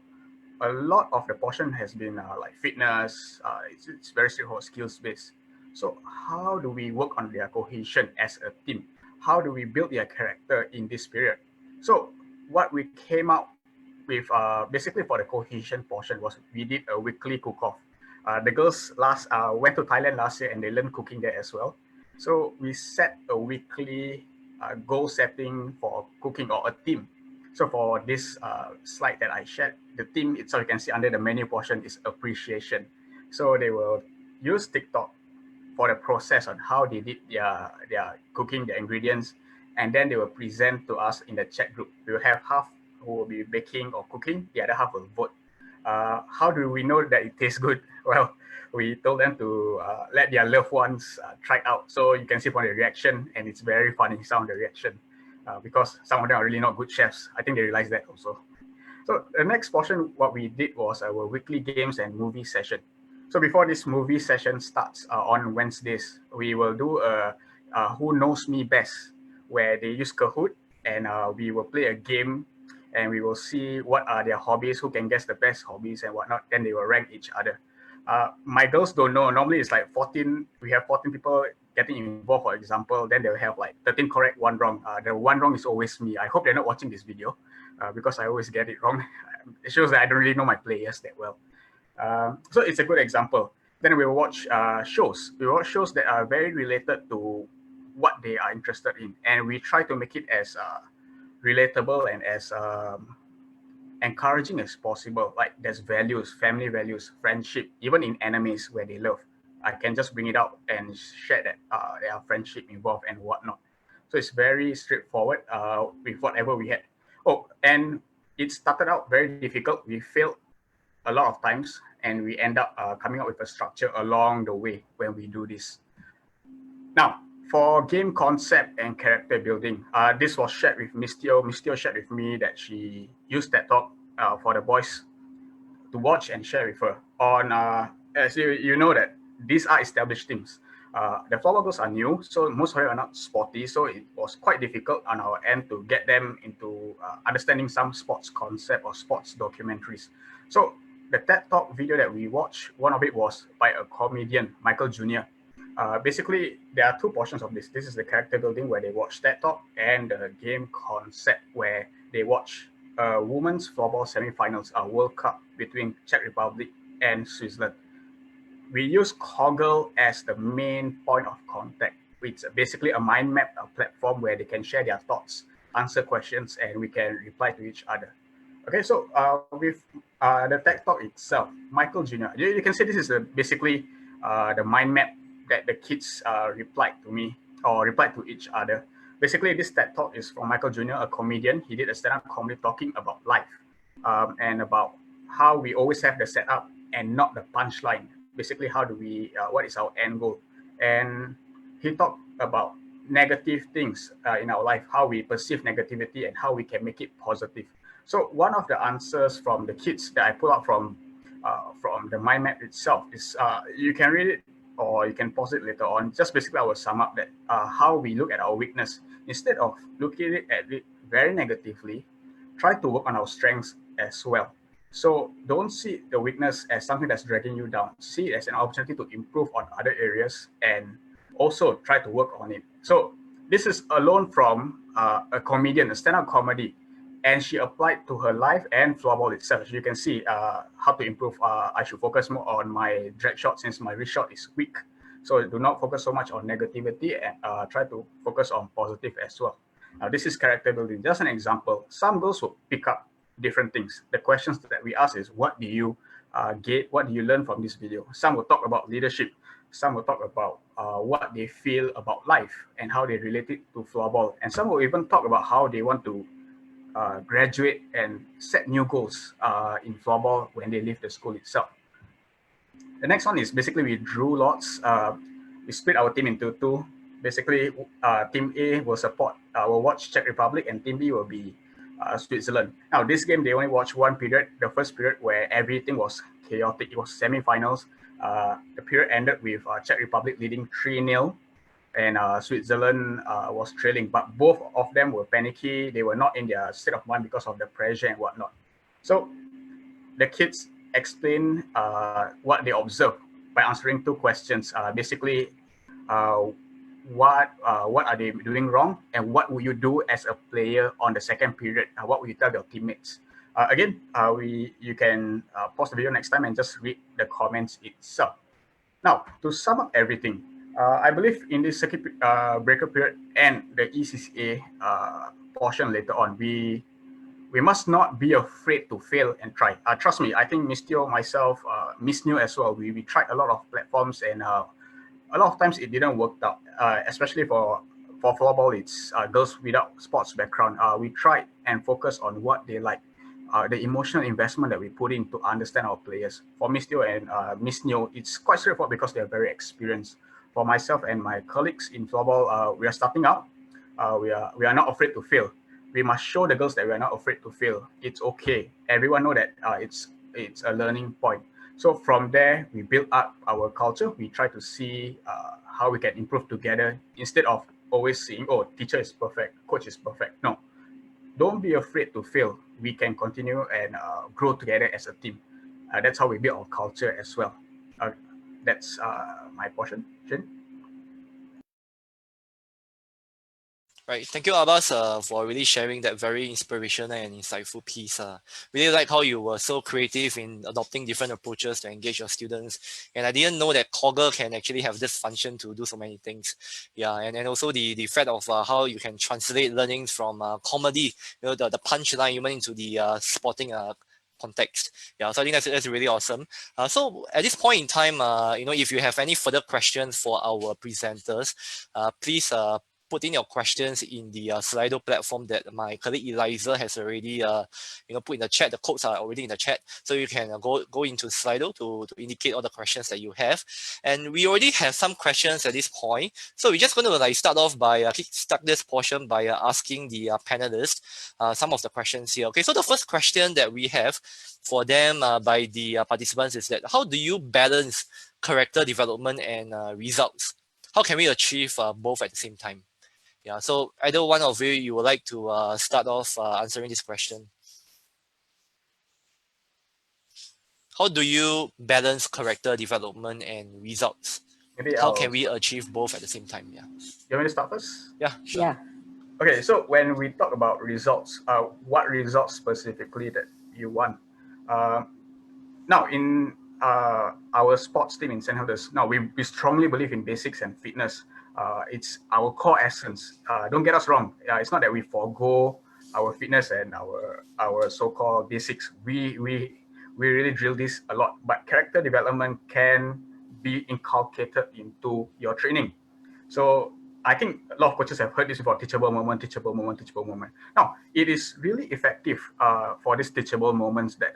a lot of the portion has been like fitness. It's very straightforward, skills based. So how do we work on their cohesion as a team? How do we build their character in this period? So what we came out with basically for the cohesion portion was we did a weekly cook-off. The girls went to Thailand last year and they learned cooking there as well. So we set a weekly goal setting for cooking or a team. So for this slide that I shared, the theme itself, you can see under the menu portion is appreciation. So they will use TikTok for the process on how they did their cooking, the ingredients, and then they will present to us in the chat group. We will have half who will be baking or cooking, the other half will vote. How do we know that it tastes good? Well, we told them to let their loved ones try out. So you can see from the reaction, and it's very funny, some of the reaction, because some of them are really not good chefs. I think they realize that also. So the next portion, what we did was our weekly games and movie session. So before this movie session starts on Wednesdays, we will do a Who Knows Me Best, where they use Kahoot, and we will play a game, and we will see what are their hobbies, who can guess the best hobbies and whatnot. Then they will rank each other. My girls don't know. Normally it's like 14. We have 14 people getting involved, for example. Then they'll have like 13 correct, one wrong. The one wrong is always me. I hope they're not watching this video because I always get it wrong. It shows that I don't really know my players that well. So it's a good example. Then we will watch shows. We watch shows that are very related to what they are interested in, and we try to make it as relatable and as encouraging as possible. Like there's values, family values, friendship, even in animes where they love. I can just bring it out and share that there are friendship involved and whatnot. So it's very straightforward with whatever we had. Oh, and it started out very difficult. We failed a lot of times, and we end up coming up with a structure along the way when we do this. Now, for game concept and character building, this was shared with Miss Teo. Miss Teo shared with me that she used that talk for the boys to watch and share with her. On as you know that these are established teams. The Floorball Girls are new, so most of them are not sporty. So it was quite difficult on our end to get them into understanding some sports concept or sports documentaries. So the TED Talk video that we watched, one of it was by a comedian, Michael Jr. Basically, there are two portions of this. This is the character building where they watch TED Talk, and the game concept where they watch women's floorball semifinals, a World Cup between Czech Republic and Switzerland. We use Coggle as the main point of contact. It's basically a mind map, a platform where they can share their thoughts, answer questions, and we can reply to each other. Okay, so with the TED Talk itself, Michael Jr., you can see this is basically the mind map that the kids replied to me or replied to each other. Basically, this TED Talk is from Michael Jr., a comedian. He did a stand-up comedy talking about life and about how we always have the setup and not the punchline. Basically, how do we, what is our end goal? And he talked about negative things in our life, how we perceive negativity and how we can make it positive. So one of the answers from the kids that I pulled out from the mind map itself is you can read it or you can pause it later on. Just basically, I will sum up that how we look at our weakness. Instead of looking at it very negatively, try to work on our strengths as well. So don't see the weakness as something that's dragging you down. See it as an opportunity to improve on other areas and also try to work on it. So this is alone from a comedian, a stand-up comedy, and she applied to her life and floorball itself. So you can see how to improve. I should focus more on my drag shot since my wrist shot is weak. So do not focus so much on negativity and try to focus on positive as well. Now, this is character building. Just an example. Some girls will pick up different things. The questions that we ask is, what do you get? What do you learn from this video? Some will talk about leadership. Some will talk about what they feel about life and how they relate it to floorball. And some will even talk about how they want to graduate and set new goals in floorball when they leave the school itself. The next one is basically we drew lots. We split our team into two. Basically, Team A will watch Czech Republic, and Team B will be Switzerland. Now, this game, they only watched one period, the first period where everything was chaotic. It was semifinals. The period ended with Czech Republic leading 3-0, and Switzerland was trailing, but both of them were panicky. They were not in their state of mind because of the pressure and whatnot. So the kids explain what they observe by answering 2 questions. Basically, what are they doing wrong, and what will you do as a player on the second period? What will you tell your teammates? Again, you can pause the video next time and just read the comments itself. Now, to sum up everything, I believe in this circuit breaker period and the ECCA portion later on, we must not be afraid to fail and try. Trust me, I think Miss Teo, myself, Miss New as well, we tried a lot of platforms, and a lot of times it didn't work out, especially for floorball. It's girls without sports background. We tried and focused on what they like, the emotional investment that we put in to understand our players. For Miss Teo and Miss Neo, it's quite straightforward because they're very experienced. For myself and my colleagues in floorball, we are starting out. We are not afraid to fail. We must show the girls that we are not afraid to fail. It's okay. Everyone know that it's a learning point. So from there, we build up our culture. We try to see how we can improve together instead of always seeing, oh, teacher is perfect, coach is perfect. No, don't be afraid to fail. We can continue and grow together as a team. That's how we build our culture as well. That's my portion. Shin? Right. Thank you, Abbas, for really sharing that very inspirational and insightful piece. Really like how you were so creative in adopting different approaches to engage your students. And I didn't know that Cogger can actually have this function to do so many things. Yeah, and also the fact of how you can translate learnings from comedy, the punchline, even into the sporting context. Yeah, so I think that's really awesome. So at this point in time, if you have any further questions for our presenters, please put in your questions in the Slido platform that my colleague Eliza has already put in the chat. The codes are already in the chat, so you can go into Slido to indicate all the questions that you have. And we already have some questions at this point, so we're just going to start off by start this portion by asking the panelists some of the questions here. Okay, so the first question that we have for them by the participants is that how do you balance character development and results? How can we achieve both at the same time? Yeah, so either one of you would like to start off answering this question. How do you balance character development and results? Maybe How can we achieve both at the same time? Yeah. You want me to start first? Yeah, sure. Yeah. Okay, so when we talk about results, what results specifically that you want? Now, in our sports team in St. Hilda's, now we strongly believe in basics and fitness. It's our core essence. Don't get us wrong. It's not that we forego our fitness and our so-called basics. We really drill this a lot. But character development can be inculcated into your training. So I think a lot of coaches have heard this before: teachable moment, teachable moment, teachable moment. Now, it is really effective for these teachable moments that,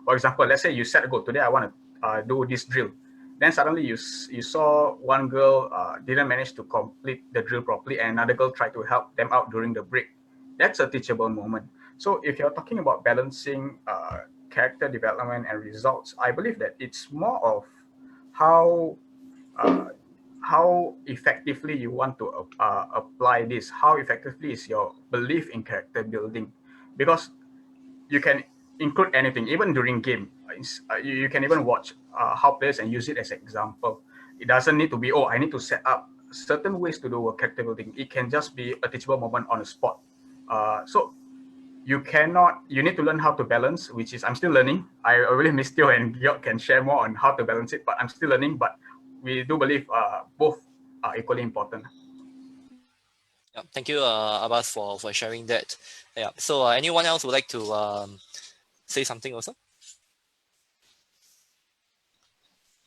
for example, let's say you set a goal. Today, I want to do this drill. Then suddenly you saw one girl didn't manage to complete the drill properly, and another girl tried to help them out during the break. That's a teachable moment. So if you're talking about balancing character development and results, I believe that it's more of how effectively you want to apply this. How effectively is your belief in character building? Because you can include anything, even during game. You can even watch how players and use it as an example. It doesn't need to be, oh, I need to set up certain ways to do a character building. It can just be a teachable moment on the spot. So you need to learn how to balance, which is I'm still learning. I really miss Theo and Georg can share more on how to balance it, but I'm still learning. But we do believe both are equally important. Yeah, thank you, Abbas, for sharing that. Yeah. So anyone else would like to say something also?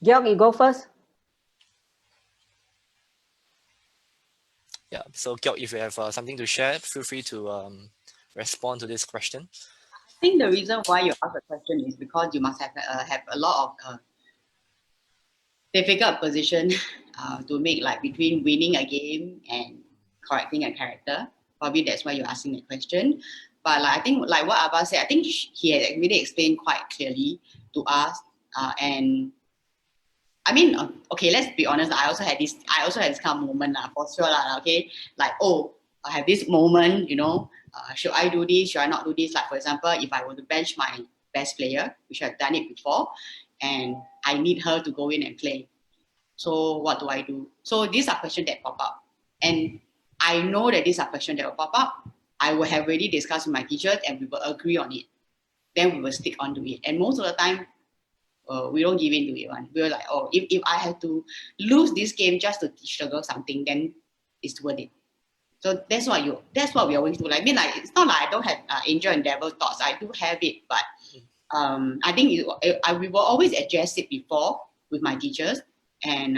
Georg, you go first. Yeah. So Georg, if you have something to share, feel free to respond to this question. I think the reason why you ask the question is because you must have a lot of difficult position to make, like between winning a game and correcting a character. Probably that's why you're asking the question. But I think, like what Abbas said, I think he had really explained quite clearly to us. And I mean, okay, let's be honest. I also had this kind of moment for sure okay, like, oh, I have this moment. Should I do this? Should I not do this? Like, for example, if I were to bench my best player, which I've done it before, and I need her to go in and play. So what do I do? So these are questions that pop up. And I know that these are questions that will pop up. I will have already discussed with my teachers and we will agree on it. Then we will stick on to it. And most of the time, we don't give in to it. We're like, oh, if I have to lose this game just to teach the girl something, then it's worth it. So that's what we always do. Like, I mean, like, it's not like I don't have angel and devil thoughts. I do have it, but I think we will always address it before with my teachers, and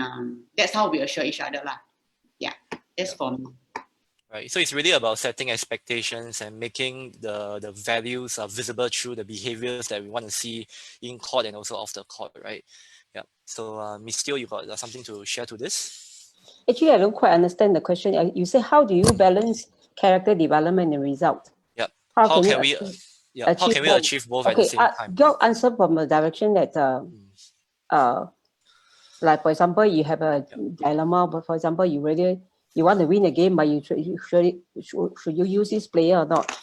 that's how we assure each other, lah. Yeah, that's for me. Right. So it's really about setting expectations and making the values visible through the behaviors that we want to see in court and also off the court, right? Yeah. So Miss Teo, you got something to share to this? Actually, I don't quite understand the question. You say, how do you balance character development and result? Yeah. How can we achieve both at the same time? Your answer from the direction that like, for example, you have a dilemma, but for example, you want to win a game, but should you use this player or not?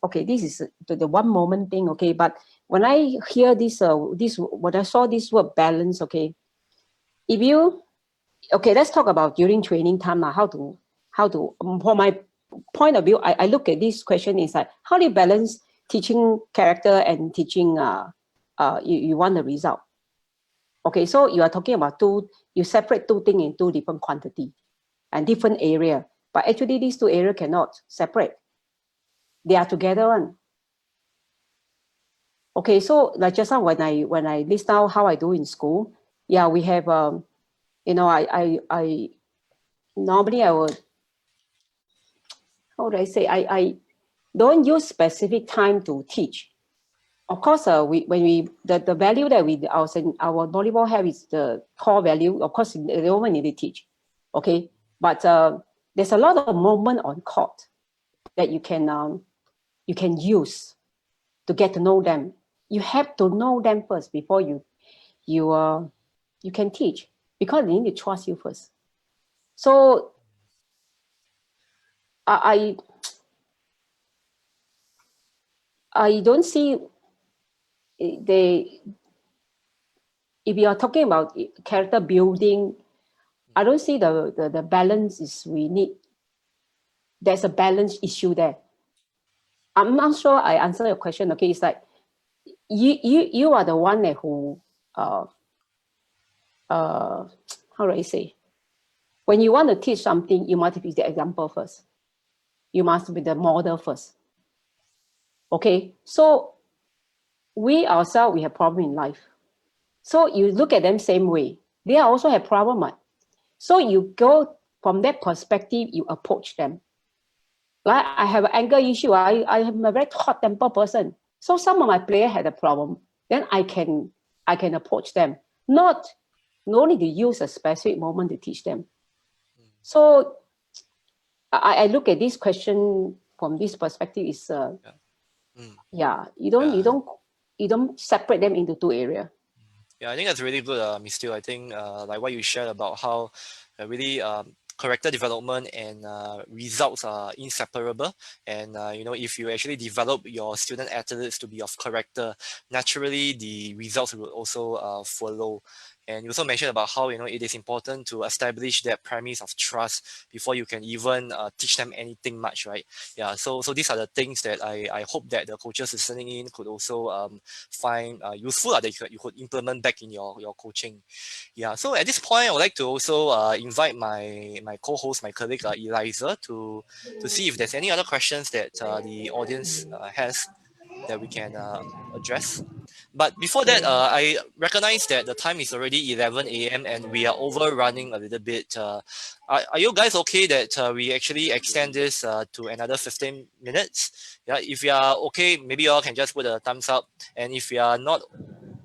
Okay, this is the one moment thing, okay. But when I hear when I saw this word balance, okay, let's talk about during training time now. How to from my point of view, I look at this question is like, how do you balance teaching character and teaching you want the result? Okay, so you are talking about you separate two things in two different quantity and different area. But actually, these two areas cannot separate. They are together one. Okay, so like just now when I list out how I do in school, yeah, we have I normally I would, how do I say, I don't use specific time to teach. Of course, the value that our volleyball have is the core value. Of course, they don't need to teach, okay. But there's a lot of moment on court that you can use to get to know them. You have to know them first before you can teach, because they need to trust you first. So I don't see if you are talking about character building, I don't see the balance is we need. There's a balance issue there. I'm not sure I answer your question. Okay, it's like you are the one who how do I say? When you want to teach something, you must be the example first. You must be the model first. Okay, so we ourselves, we have problem in life. So you look at them same way. They also have problem, right? So you go from that perspective, you approach them. Like, I have an anger issue. I am a very hot-tempered person. So some of my players had a problem. Then I can approach them. No need to use a specific moment to teach them. So I look at this question from this perspective is you don't separate them into two areas. Yeah, I think that's really good, Miss Teo. I think like what you shared about how really character development and results are inseparable. And if you actually develop your student athletes to be of character, naturally the results will also follow. And you also mentioned about how it is important to establish that premise of trust before you can even teach them anything much, right? Yeah. So these are the things that I hope that the coaches listening in could also find useful, that you could implement back in your coaching. Yeah. So at this point, I would like to also invite my co-host, my colleague Eliza, to see if there's any other questions that the audience has that we can address. But before that, I recognize that the time is already 11 a.m. and we are overrunning a little bit. Are you guys okay that we actually extend this to another 15 minutes? Yeah, if you are okay, maybe you all can just put a thumbs up. And if you are not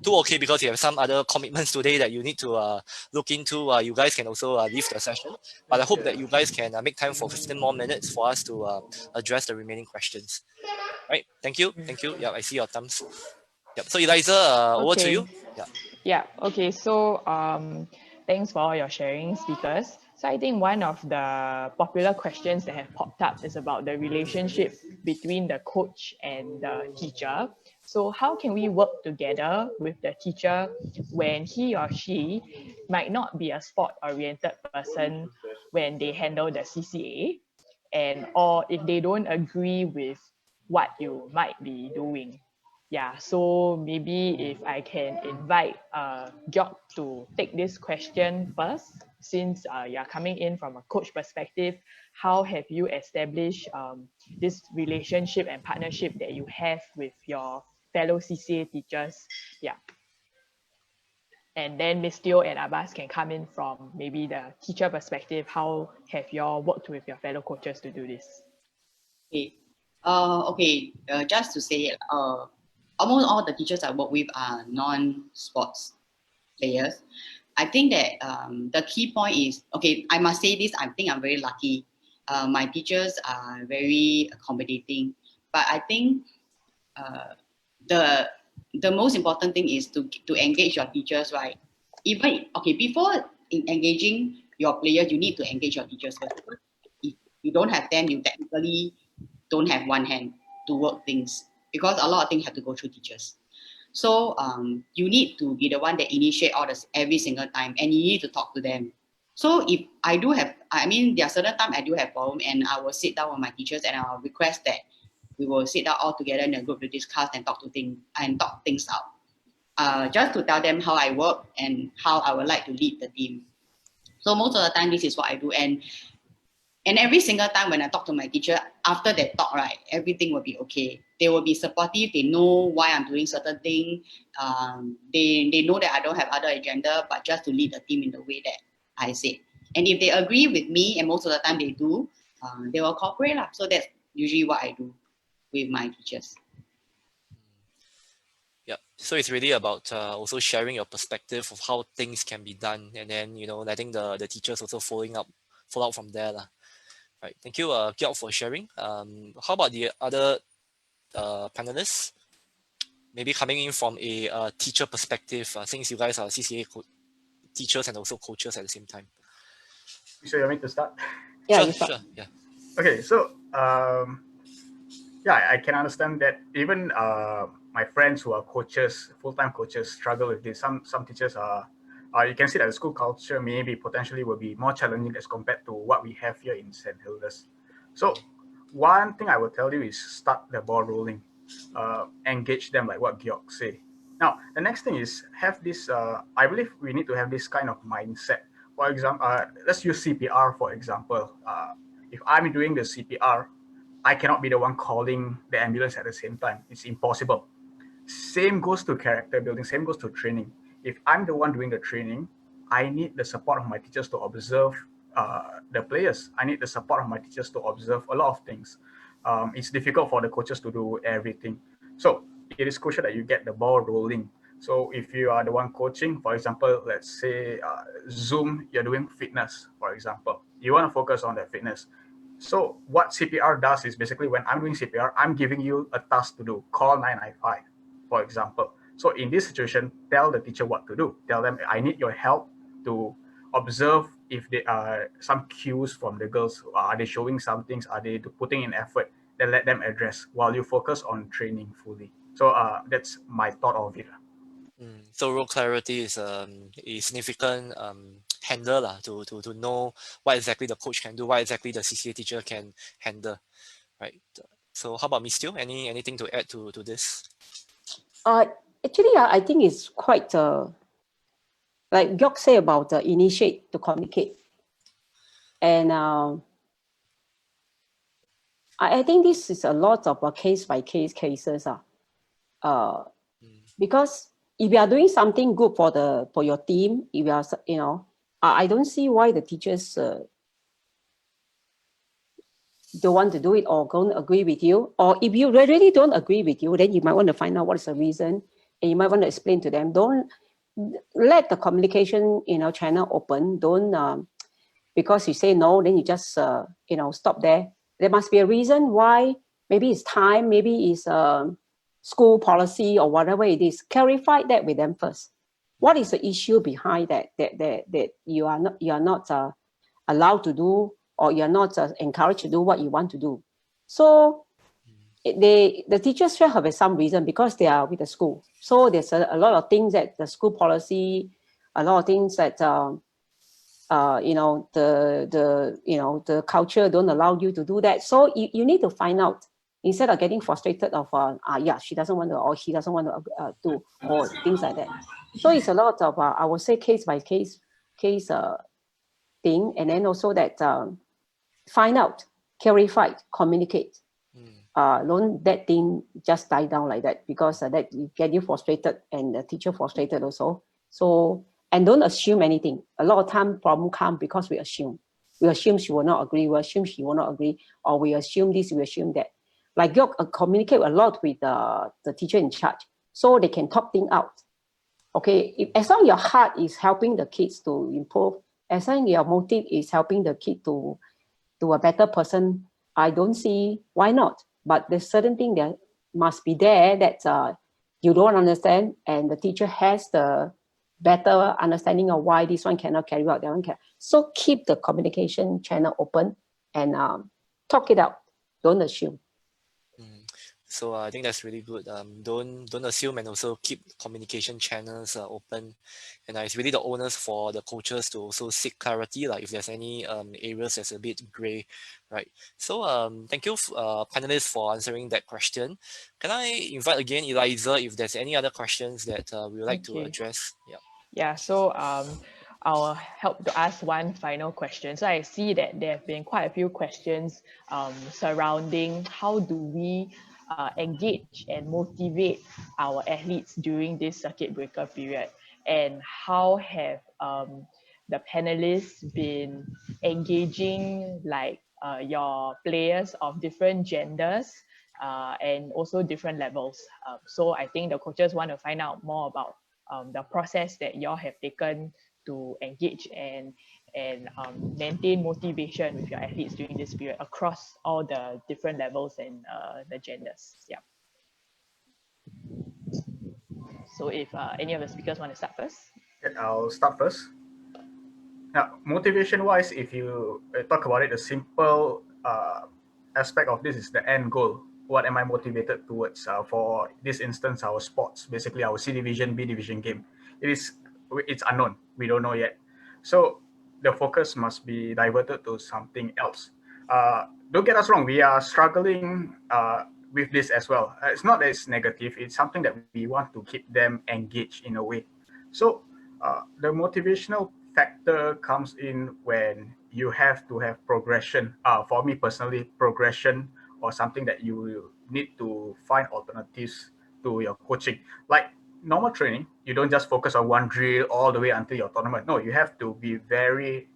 too okay because you have some other commitments today that you need to look into, you guys can also leave the session. But I hope that you guys can make time for 15 more minutes for us to address the remaining questions. Right? Thank you. Yeah, I see your thumbs. Yep. So Eliza, over to you. Yeah. Okay. So thanks for all your sharing, speakers. So I think one of the popular questions that have popped up is about the relationship between the coach and the teacher. So how can we work together with the teacher when he or she might not be a sport-oriented person when they handle the CCA, and or if they don't agree with what you might be doing? Yeah, so maybe if I can invite Georg to take this question first, since you're coming in from a coach perspective, how have you established this relationship and partnership that you have with your fellow CCA teachers? Yeah. And then Ms. Teo and Abbas can come in from maybe the teacher perspective. How have you all worked with your fellow coaches to do this? Okay. Just to say, almost all the teachers I work with are non-sports players. I think that the key point is, okay, I must say this, I think I'm very lucky. My teachers are very accommodating, but I think the most important thing is to engage your teachers, right? Even, okay, before engaging your players, you need to engage your teachers first. If you don't have them, you technically don't have one hand to work things, because a lot of things have to go through teachers. So you need to be the one that initiate all this every single time, and you need to talk to them. So if I do have, I mean, there are certain times I do have problem, and I will sit down with my teachers and I will request that we will sit down all together in a group to discuss and talk things out. Just to tell them how I work and how I would like to lead the team. So most of the time, this is what I do, and every single time when I talk to my teacher, after that talk, right, everything will be okay. They will be supportive. They know why I'm doing certain thing. They know that I don't have other agenda, but just to lead the team in the way that I say. And if they agree with me, and most of the time they do, they will cooperate. So that's usually what I do with my teachers. Yeah, so it's really about also sharing your perspective of how things can be done, and then letting the teachers also follow up from there lah. Right, thank you, Georg, for sharing. How about the other panelists? Maybe coming in from a teacher perspective, since you guys are CCA teachers and also coaches at the same time. So you want me to start? Yeah, Sure. Yeah. Okay, so yeah, I can understand that even my friends who are coaches, full-time coaches, struggle with this. Some teachers are, you can see that the school culture maybe potentially will be more challenging as compared to what we have here in St. Hilda's. So one thing I will tell you is start the ball rolling, engage them like what Georg say. Now, the next thing is have this, I believe we need to have this kind of mindset. For example, let's use CPR, for example. If I'm doing the CPR, I cannot be the one calling the ambulance at the same time. It's impossible. Same goes to character building, same goes to training. If I'm the one doing the training, I need the support of my teachers to observe the players. I need the support of my teachers to observe a lot of things. It's difficult for the coaches to do everything. So it is crucial that you get the ball rolling. So if you are the one coaching, for example, let's say Zoom, you're doing fitness, for example. You want to focus on that fitness. So what CPR does is basically when I'm doing CPR, I'm giving you a task to do, call 995, for example. So in this situation, tell the teacher what to do. Tell them, I need your help to observe if there are some cues from the girls. Are they showing some things? Are they putting in effort? Then let them address while you focus on training fully. So that's my thought of it. So role clarity is a significant handle to know what exactly the coach can do, what exactly the CCA teacher can handle, right? So how about Ms. Teo? Anything to add to this? Actually, I think it's quite like Georg say about initiate to communicate, and I think this is a lot of case by case cases. Because if you are doing something good for your team, if you are, I don't see why the teachers don't want to do it or don't agree with you. Or if you really don't agree with you, then you might want to find out what is the reason, and you might want to explain to them. Don't let the communication channel open. Don't because you say no, then you just stop there. There must be a reason why. Maybe it's time. Maybe it's school policy or whatever it is. Clarify that with them first. What is the issue behind that you are not allowed to do, or you're not encouraged to do what you want to do? So the teachers should have some reason because they are with the school. So there's a lot of things that the school policy, a lot of things that the culture don't allow you to do that. So you need to find out instead of getting frustrated of she doesn't want to or he doesn't want to do or things like that. So it's a lot of I would say case by case thing, and then also that find out, clarify, communicate. Don't that thing just die down like that because that get you frustrated and the teacher frustrated also. So, and don't assume anything. A lot of time problem come because we assume. We assume she will not agree. We assume she will not agree, or we assume this, we assume that. Like you communicate a lot with the teacher in charge, so they can talk things out. Okay, as long as your heart is helping the kids to improve, as long as your motive is helping the kid to a better person, I don't see why not. But there's certain thing that must be there that you don't understand, and the teacher has the better understanding of why this one cannot carry out, that one can. So keep the communication channel open and talk it out. Don't assume. So I think that's really good. Don't assume, and also keep communication channels open. And it's really the onus for the coaches to also seek clarity, like if there's any areas that's a bit gray, right? So thank you, panelists, for answering that question. Can I invite again Eliza if there's any other questions that we would like to address? Yeah. Yeah, so I'll help to ask one final question. So I see that there have been quite a few questions surrounding how do we engage and motivate our athletes during this circuit breaker period, and how have the panelists been engaging like your players of different genders and also different levels. So I think the coaches want to find out more about the process that y'all have taken to engage and maintain motivation with your athletes during this period across all the different levels and the genders. Yeah. So if any of the speakers want to start first. I'll start first. Now, motivation-wise, if you talk about it, the simple aspect of this is the end goal. What am I motivated towards? For this instance, our sports, basically our C division, B division game. It's unknown. We don't know yet. So the focus must be diverted to something else. Don't get us wrong. We are struggling with this as well. It's not that it's negative. It's something that we want to keep them engaged in a way. So the motivational factor comes in when you have to have progression. For me personally, progression or something that you need to find alternatives to your coaching. Like normal training, you don't just focus on one drill all the way until your tournament. No, you have to be very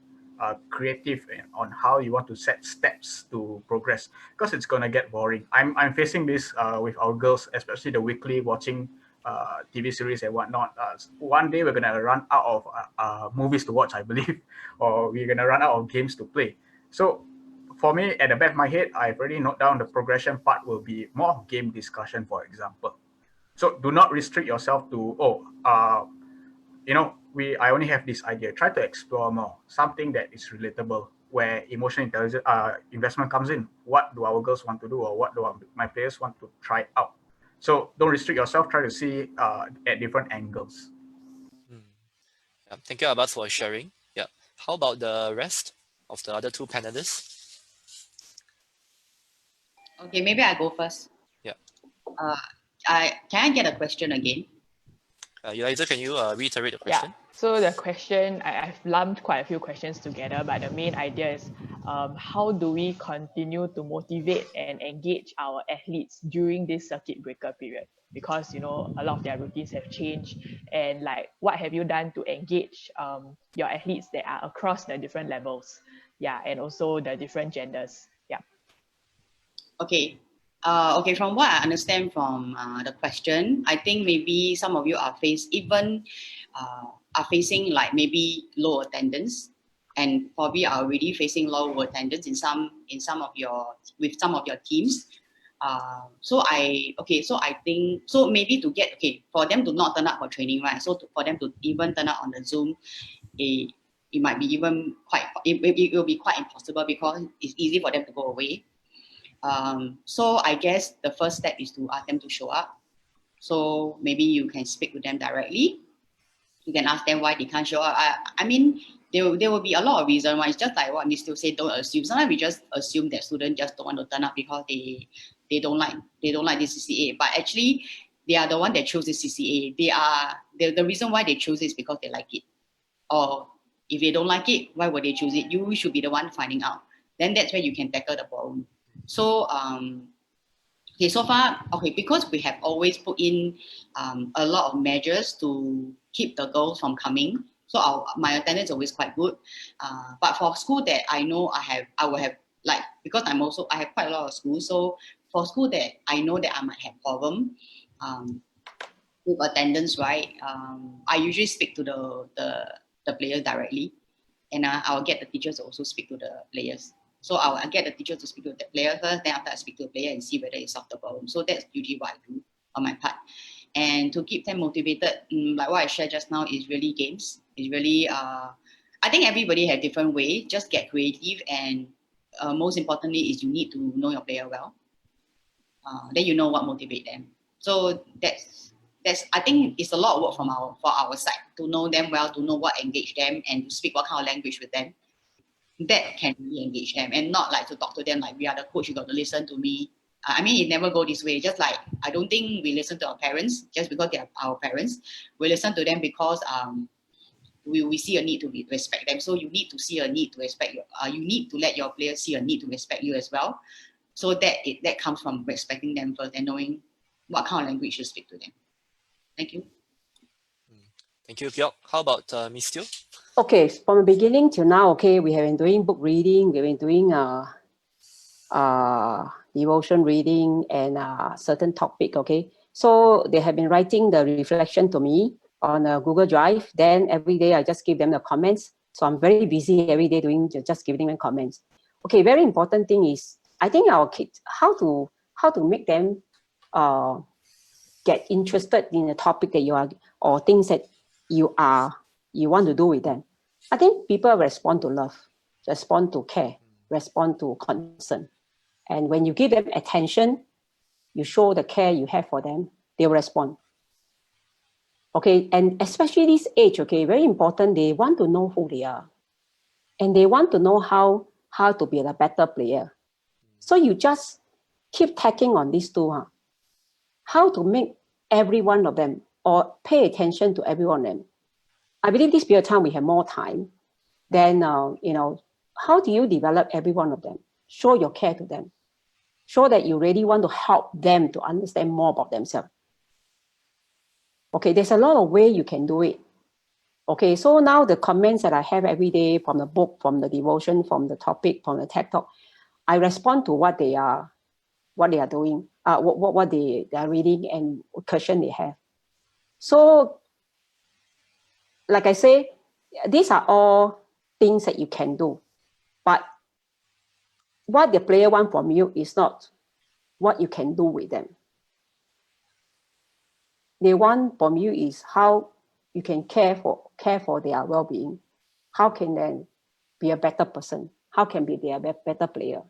creative on how you want to set steps to progress, because it's gonna get boring. I'm facing this with our girls, especially the weekly watching TV series and whatnot. One day we're gonna run out of movies to watch, I believe, or we're gonna run out of games to play. So for me, at the back of my head, I've already noted down the progression part will be more game discussion, for example. So do not restrict yourself to I only have this idea. Try to explore more, something that is relatable, where emotional intelligence investment comes in. What do our girls want to do, or what do my players want to try out? So don't restrict yourself. Try to see at different angles. Yeah. Thank you, Abbas, for sharing. Yeah. How about the rest of the other two panelists? Okay, maybe I go first. Yeah. Can I get a question again? Eliza, can you reiterate the question? Yeah. So the question, I've lumped quite a few questions together, but the main idea is how do we continue to motivate and engage our athletes during this circuit breaker period? Because, a lot of their routines have changed, and like, what have you done to engage your athletes that are across the different levels? Yeah, and also the different genders. Yeah. Okay. Okay, from what I understand from the question, I think maybe some of you are facing like maybe low attendance, and probably are already facing low attendance with some of your teams. So I think maybe for them to not turn up for training, right? So for them to even turn up on the Zoom, it might be even it will be quite impossible, because it's easy for them to go away. So I guess the first step is to ask them to show up. So maybe you can speak with them directly. You can ask them why they can't show up. I mean, there will be a lot of reasons why. It's just like what Miss Teo said, don't assume. Sometimes we just assume that students just don't want to turn up because they don't like this CCA. But actually, they are the one that chose this CCA. The reason why they choose it is because they like it. Or if they don't like it, why would they choose it? You should be the one finding out. Then that's where you can tackle the problem. So okay, so far, okay, because we have always put in a lot of measures to keep the girls from coming. So my attendance is always quite good. But for school that I know I will have, like, because I have quite a lot of schools. So for school that I know that I might have problem with attendance, right? I usually speak to the players directly, and I'll get the teachers to also speak to the players. So I'll get the teacher to speak to the player first, then after I speak to the player and see whether it solves the problem. So that's usually what I do on my part. And to keep them motivated, like what I shared just now, is really games. It's really, I think everybody has different ways. Just get creative, and most importantly is you need to know your player well. Then you know what motivates them. So that's I think it's a lot of work for our side to know them well, to know what engage them, and to speak what kind of language with them that can really engage them, and not like to talk to them like we are the coach, you got to listen to me. I mean, it never go this way. Just like I don't think we listen to our parents just because they are our parents. We listen to them because we see a need to respect them. So you need to see a need to respect you. You need to let your players see a need to respect you as well. So that comes from respecting them first and knowing what kind of language you speak to them. Thank you. Thank you, Pyeok. How about Miss Teo? Okay, from the beginning till now, okay, we have been doing book reading, we've been doing devotion reading and certain topic, okay. So they have been writing the reflection to me on a Google Drive. Then every day I just give them the comments. So I'm very busy every day doing just giving them comments. Okay, very important thing is I think our kids how to make them get interested in the topic that you are or things that you want to do with them. I think people respond to love, respond to care, respond to concern. And when you give them attention, you show the care you have for them, they'll respond. Okay, and especially this age, okay, very important, they want to know who they are. And they want to know how to be a better player. So you just keep tacking on these two. How to make every one of them or pay attention to every one of them. I believe this period of time we have more time. Then, how do you develop every one of them? Show your care to them. Show that you really want to help them to understand more about themselves. Okay, there's a lot of ways you can do it. Okay, so now the comments that I have every day from the book, from the devotion, from the topic, from the TED Talk, I respond to what they are doing, what they are reading and what question they have. So, like I say, these are all things that you can do. But what the player wants from you is not what you can do with them. They want from you is how you can care for their well-being. How can they be a better person? How can be a better player?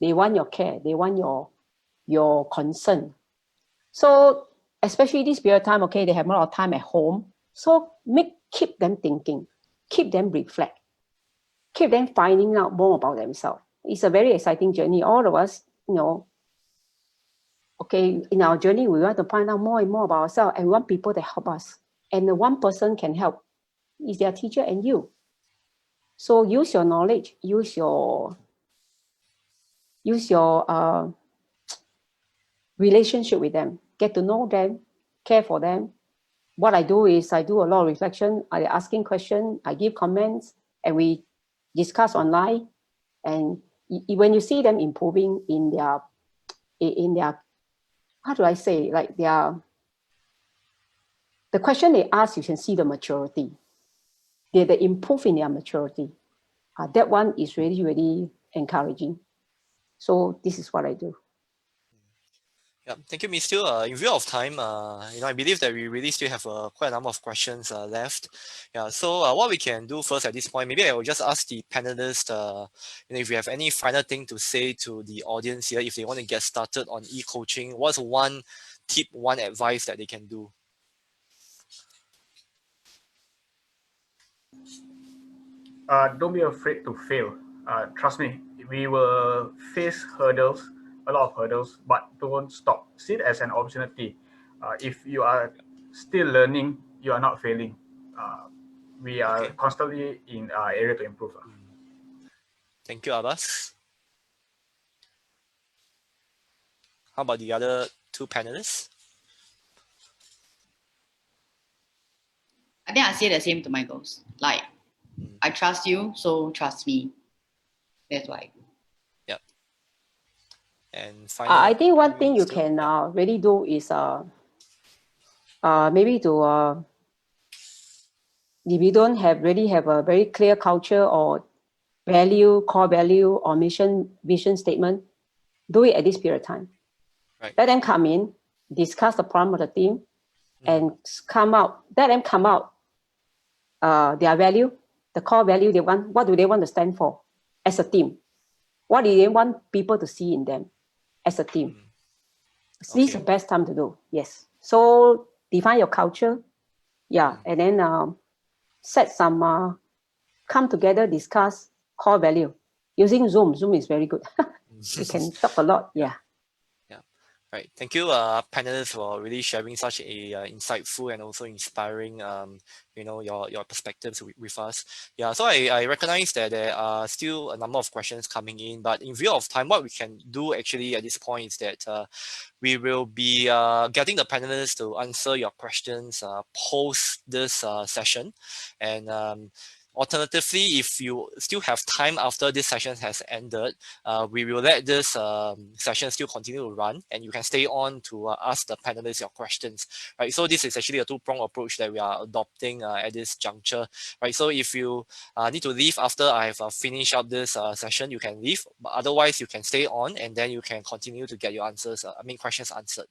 They want your care. They want your concern. So especially this period of time, okay, they have a lot of time at home. So keep them thinking, keep them reflect, keep them finding out more about themselves. It's a very exciting journey. All of us, okay, in our journey, we want to find out more and more about ourselves, and we want people to help us. And the one person can help is their teacher and you. So use your knowledge, use your relationship with them, get to know them, care for them. What I do is I do a lot of reflection. I asking questions, I give comments, and we discuss online. And when you see them improving in their, how do I say, like the question they ask, you can see the maturity. They improve in their maturity. That one is really, really encouraging. So this is what I do. Yeah, thank you, Miss Teo. In view of time, I believe that we really still have quite a number of questions left. Yeah, so what we can do first at this point, maybe I will just ask the panelists, if you have any final thing to say to the audience here, if they want to get started on e-coaching, what's one tip, one advice that they can do? Don't be afraid to fail. Trust me, we will face hurdles, a lot of hurdles, but don't stop. See it as an opportunity. If you are still learning, you are not failing. We are Okay. constantly in area to improve. Thank you, Abbas. How about the other two panelists? I think I say the same to my girls. Like, I trust you, so trust me. That's why. Yep. And I final. think one thing you Still, can yep. really do is maybe to if you don't really have a very clear culture or value, core value or vision statement, do it at this period of time. Right. Let them come in, discuss the problem of the team, and let them come out their value, the core value they want, what do they want to stand for as a team? What do they want people to see in them as a team? This is the best time to do, yes. So define your culture, and then set some, come together, discuss core value. Using Zoom is very good. We can talk a lot, yeah. Right. Thank you, panelists, for really sharing such a insightful and also inspiring, your perspectives with us. Yeah. So I recognize that there are still a number of questions coming in, but in view of time, what we can do actually at this point is that we will be getting the panelists to answer your questions post this session, and alternatively, if you still have time after this session has ended, we will let this session still continue to run, and you can stay on to ask the panelists your questions. Right. So this is actually a two-pronged approach that we are adopting at this juncture. Right. So if you need to leave after I have finished up this session, you can leave. But otherwise, you can stay on, and then you can continue to get your questions answered.